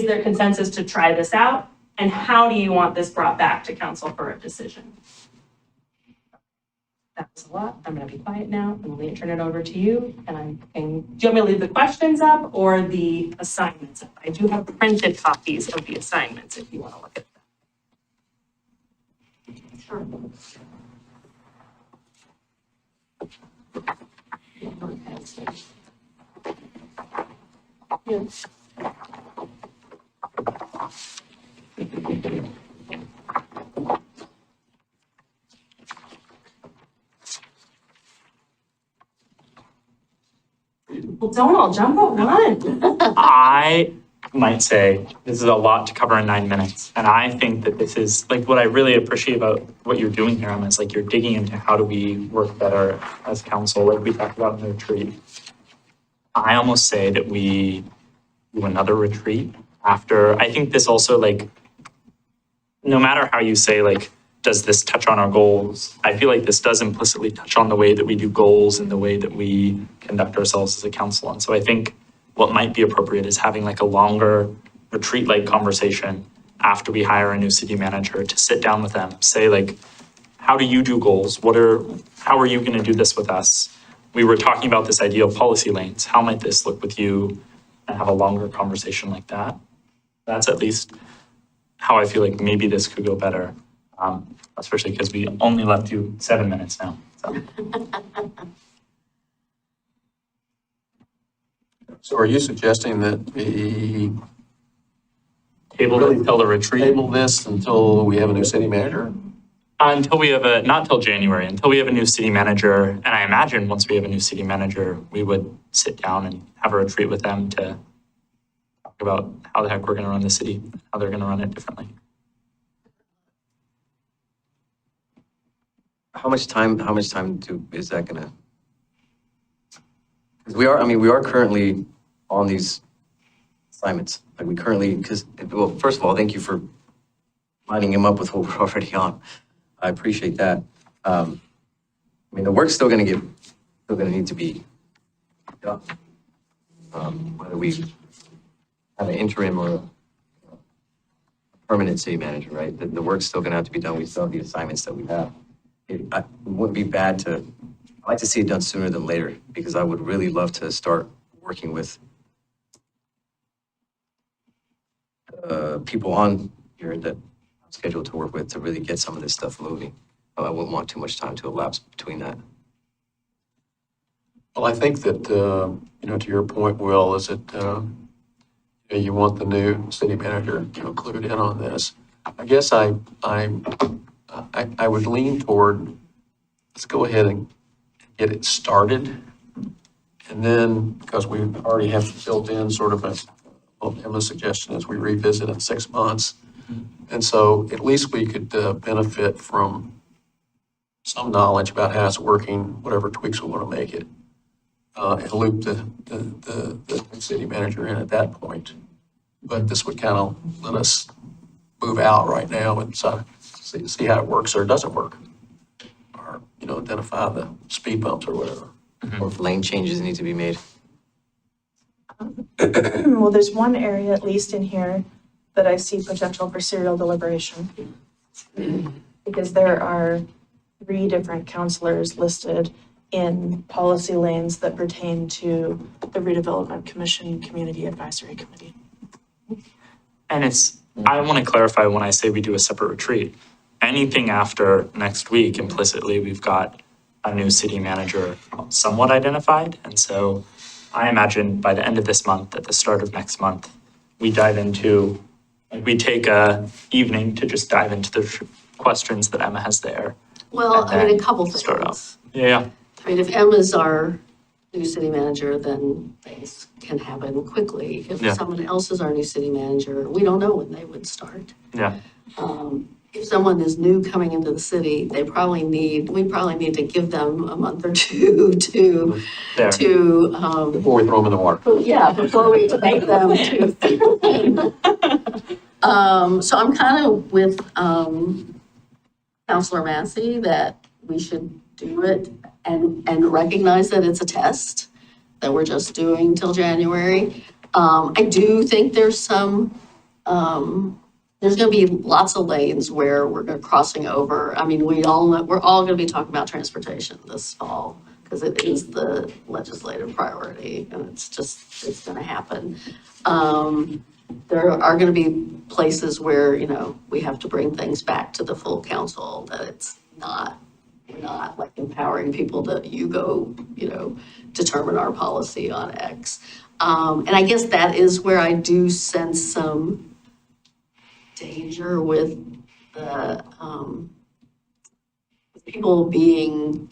there consensus to try this out? And how do you want this brought back to council for a decision? That was a lot. I'm going to be quiet now. I'm going to turn it over to you. And do you want me to leave the questions up or the assignments up? I do have printed copies of the assignments if you want to look at them. Sure. Yes. Well, don't all jump at once. I might say this is a lot to cover in 9 minutes. And I think that this is like what I really appreciate about what you're doing here, Emma, is like you're digging into how do we work better as council, like we talked about in the retreat. I almost say that we do another retreat after. I think this also, like, no matter how you say, like, does this touch on our goals? I feel like this does implicitly touch on the way that we do goals and the way that we conduct ourselves as a council. And so I think what might be appropriate is having like a longer retreat-like conversation after we hire a new city manager to sit down with them, say like, how do you do goals? How are you going to do this with us? We were talking about this idea of policy lanes. How might this look with you? And have a longer conversation like that. That's at least how I feel like maybe this could go better. Especially because we only left you 7 minutes now. So are you suggesting that we Table Really? until the retreat. table this until we have a new city manager? Until we have not till January, until we have a new city manager. And I imagine once we have a new city manager, we would sit down and have a retreat with them to talk about how the heck we're going to run the city, how they're going to run it differently. How much time is that gonna Because we are currently on these assignments. Like we currently, because, well, first of all, thank you for lining him up with what we're already on. I appreciate that. The work's still gonna need to be done. Whether we have an interim or a permanent city manager, right? The work's still gonna have to be done. We still have the assignments that we have. It wouldn't be bad I'd like to see it done sooner than later, because I would really love to start working with people on here that I'm scheduled to work with to really get some of this stuff moving. I wouldn't want too much time to elapse between that. Well, I think that, to your point, Will, is that, you want the new city manager, clued in on this. I guess I would lean toward, let's go ahead and get it started. And then, because we already have built in sort of Emma's suggestion is we revisit in 6 months. And so at least we could benefit from some knowledge about how it's working, whatever tweaks we want to make it. And loop the city manager in at that point. But this would kind of let us move out right now and see how it works or doesn't work. Or, identify the speed bumps or whatever. Or if lane changes need to be made. Well, there's one area at least in here that I see potential for serial deliberation. Because there are 3 different counselors listed in policy lanes that pertain to the Redevelopment Commission Community Advisory Committee. And I want to clarify when I say we do a separate retreat. Anything after next week, implicitly, we've got a new city manager somewhat identified. And so I imagine by the end of this month, at the start of next month, we take a evening to just dive into the questions that Emma has there. Well, And a then couple start things. off. Yeah. If Emma's our new city manager, then things can happen quickly. If Yeah. someone else is our new city manager, we don't know when they would start. Yeah. If someone is new coming into the city, we probably need to give them a month or two to, There. Before we throw them in the water. before we make them to. So I'm kind of with, Counselor Massey that we should do it and recognize that it's a test that we're just doing till January. I do think there's there's gonna be lots of lanes where we're crossing over. We're all gonna be talking about transportation this fall because it is the legislative priority and it's gonna happen. There are gonna be places where, we have to bring things back to the full council, that it's not, we're not like empowering people to, determine our policy on X. And I guess that is where I do sense some danger with the, with people being,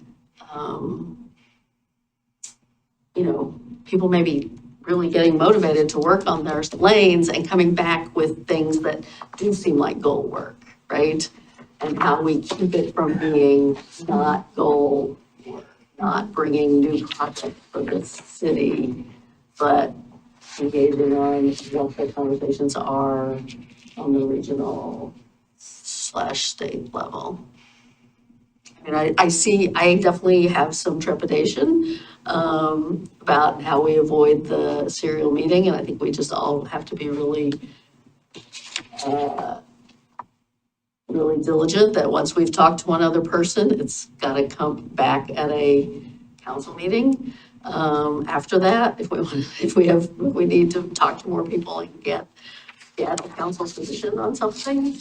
people maybe really getting motivated to work on their lanes and coming back with things that do seem like goal work, right? And how we keep it from being not goal work, not bringing new projects for this city, but engaging on what the conversations are on the regional/state level. I definitely have some trepidation about how we avoid the serial meeting, and I think we just all have to be really, really diligent that once we've talked to one other person, it's gotta come back at a council meeting. After that, if we need to talk to more people and get a council's position on something.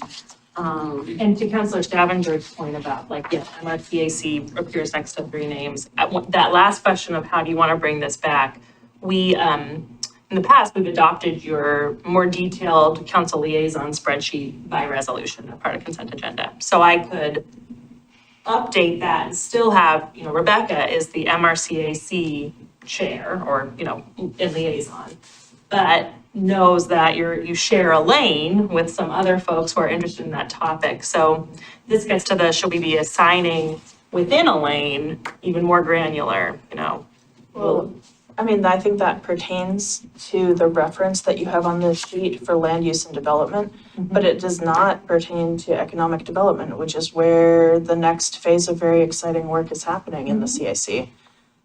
And to Councilor Stavenger's point about MRCAC appears next to 3 names. That last question of how do you want to bring this back? We, in the past, we've adopted your more detailed council liaison spreadsheet by resolution, a part of consent agenda. So I could update that and still have, Rebecca is the MRCAC chair or, in liaison, but knows that you share a lane with some other folks who are interested in that topic. So this gets to should we be assigning within a lane even more granular, Well, I mean, I think that pertains to the reference that you have on this sheet for land use and development, but it does not pertain to economic development, which is where the next phase of very exciting work is happening in the CIC.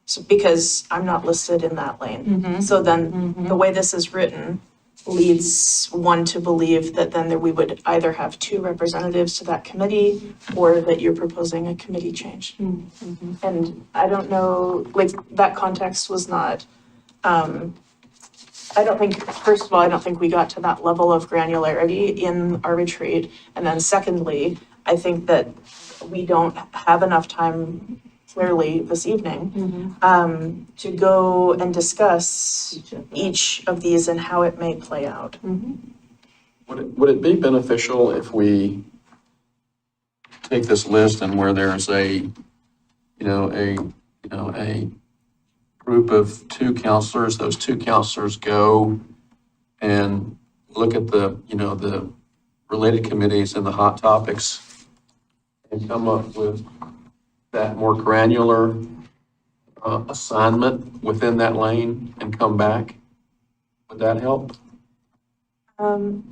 So, because I'm not listed in that lane. So then the way this is written leads one to believe that then we would either have two representatives to that committee or that you're proposing a committee change. And I don't know, like, that context was not, I don't think, first of all, I don't think we got to that level of granularity in our retreat. And then secondly, I think that we don't have enough time clearly this evening to go and discuss each of these and how it may play out. Would it be beneficial if we take this list and where there's a group of two counselors, those two counselors go and look at the related committees and the hot topics and come up with that more granular assignment within that lane and come back? Would that help? Well,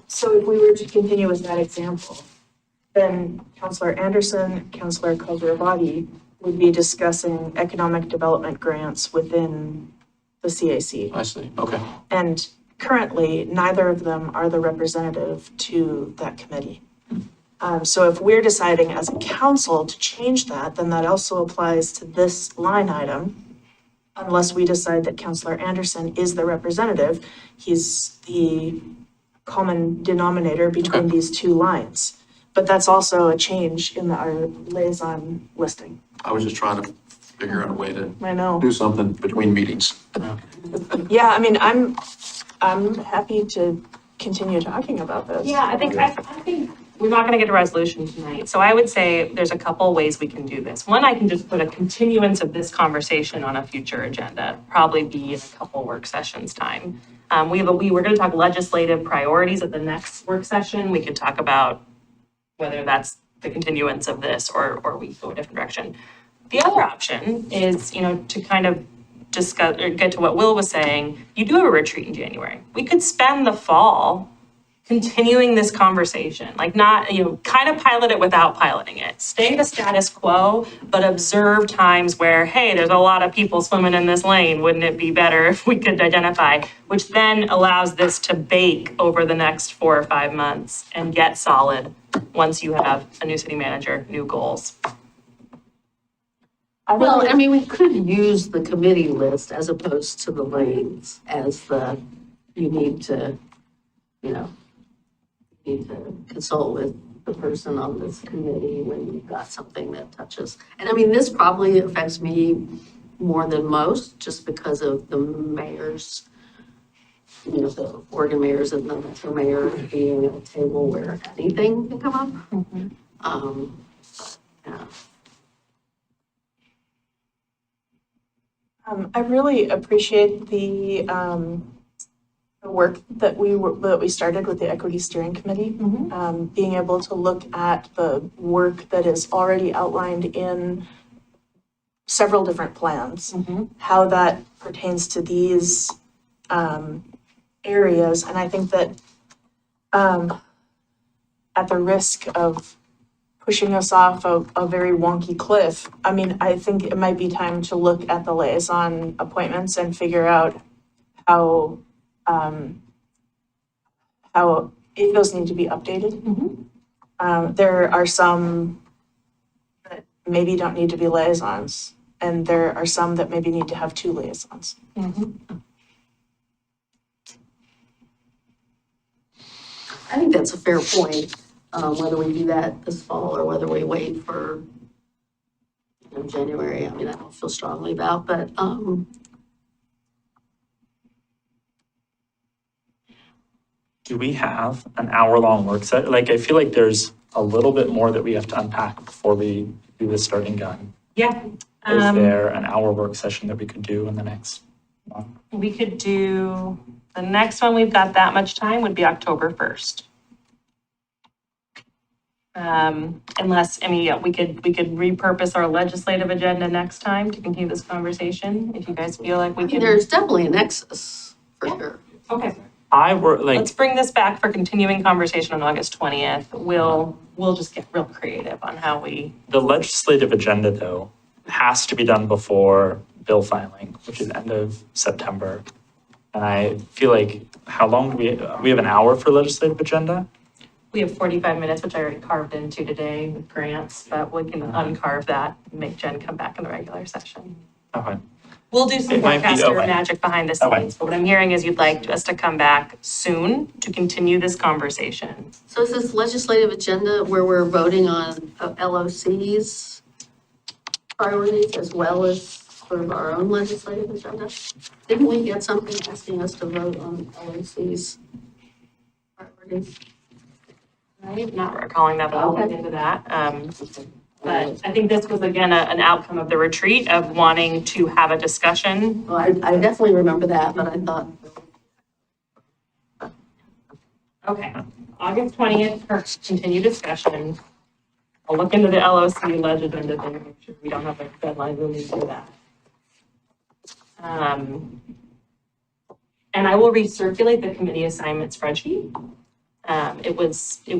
so if we were to continue with that example, then Councillor Anderson, Councillor Khalilzadeh would be discussing economic development grants within the CAC. I see, okay. And currently, neither of them are the representative to that committee. So if we're deciding as a council to change that, then that also applies to this line item, unless we decide that Councillor Anderson is the representative. He's the common denominator between these two lines. But that's also a change in our liaison listing. I was just trying to figure out a way to I know. do something between meetings. Yeah, I mean, I'm happy to continue talking about this. Yeah, I think we're not gonna get a resolution tonight, so I would say there's a couple ways we can do this. One, I can just put a continuance of this conversation on a future agenda, probably be in a couple work sessions time. We're gonna talk legislative priorities at the next work session. We could talk about whether that's the continuance of this or we go a different direction. The other option is, to kind of discuss or get to what Will was saying, you do have a retreat in January. We could spend the fall continuing this conversation, like not, kind of pilot it without piloting it. Stay the status quo, but observe times where, hey, there's a lot of people swimming in this lane. Wouldn't it be better if we could identify, which then allows this to bake over the next 4 or 5 months and get solid once you have a new city manager, new goals. Well, I mean, we could use the committee list as opposed to the lanes as you need to consult with the person on this committee when you've got something that touches. And I mean, this probably affects me more than most, just because of the mayors, the Oregon mayors and the metro mayor being at a table where anything can come up. Yeah. I really appreciate the work that we started with the Equity Steering Committee. Being able to look at the work that is already outlined in several different plans, how that pertains to these areas. And I think that at the risk of pushing us off a very wonky cliff, I mean, I think it might be time to look at the liaison appointments and figure out how if those need to be updated. There are some that maybe don't need to be liaisons, and there are some that maybe need to have 2 liaisons. I think that's a fair point, whether we do that this fall or whether we wait for January. I mean, I don't feel strongly about, but Do we have an hour-long work set? Like, I feel like there's a little bit more that we have to unpack before we do the starting gun. Yeah. Is there an hour work session that we could do in the next month? We could do, the next one we've got that much time would be October 1st. Unless, I mean, yeah, we could repurpose our legislative agenda next time to continue this conversation, if you guys feel like we can. There's definitely a nexus, for sure. Okay. Like, Let's bring this back for continuing conversation on August 20th. We'll just get real creative on how we. the legislative agenda, though, has to be done before bill filing, which is end of September. And I feel like, how long do we have an hour for legislative agenda? We have 45 minutes, which I already carved into today with grants, but we can uncarve that and make Jen come back in the regular session. Okay. We'll do some It might be- forecaster okay. magic behind the Okay. scenes, but what I'm hearing is you'd like us to come back soon to continue this conversation. So is this legislative agenda where we're voting on LOC's priorities as well as sort of our own legislative agenda? Didn't we get something asking us to vote on LOC's priorities? Right, not recalling that, but I'll look into that. But I think this was again an outcome of the retreat of wanting to have a discussion. Well, I definitely remember that, but I thought, Okay, August 20th for continued discussion. I'll look into the LOC ledge agenda thing, make sure we don't have a deadline when we do that. And I will recirculate the committee assignment spreadsheet. It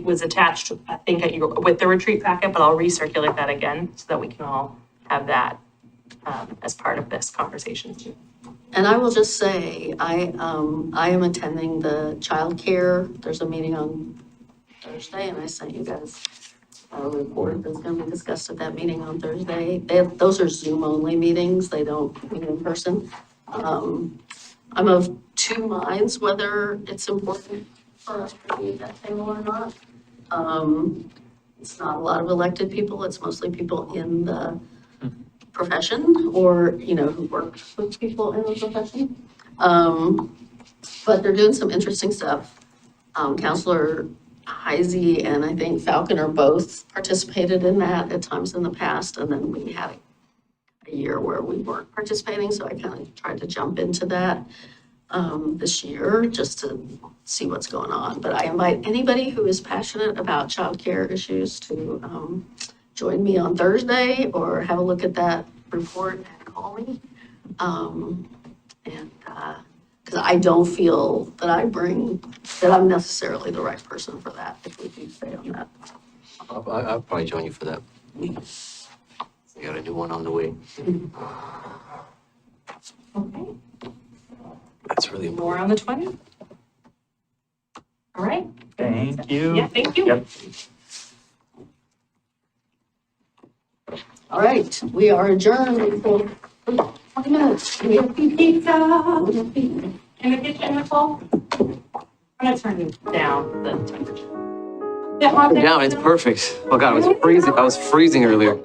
was attached, I think, with the retreat packet, but I'll recirculate that again so that we can all have that as part of this conversation too. and I will just say, I am attending the childcare. There's a meeting on Thursday, and I sent you guys a report that's gonna be discussed at that meeting on Thursday. Those are Zoom-only meetings. They don't meet in person. I'm of two minds whether it's important for us to be at that table or not. It's not a lot of elected people, it's mostly people in the profession or, who work with people in the profession. But they're doing some interesting stuff. Counselor Heisey and I think Falconer both participated in that at times in the past, and then we had a year where we weren't participating, so I kind of tried to jump into that this year just to see what's going on. But I invite anybody who is passionate about childcare issues to join me on Thursday or have a look at that report and call me. Because I don't feel that I'm necessarily the right person for that, if we do stay on that. I'll probably join you for that. We got a new one on the way. Okay, That's really important. more on the 20th? All right. Thank you. Yeah, thank you. Yep. All right, we are adjourned until 20 minutes. We have pizza. We have pizza. In the kitchen, Nicole? I'm gonna turn you down the temperature. Down, it's perfect. Oh God, I was freezing earlier.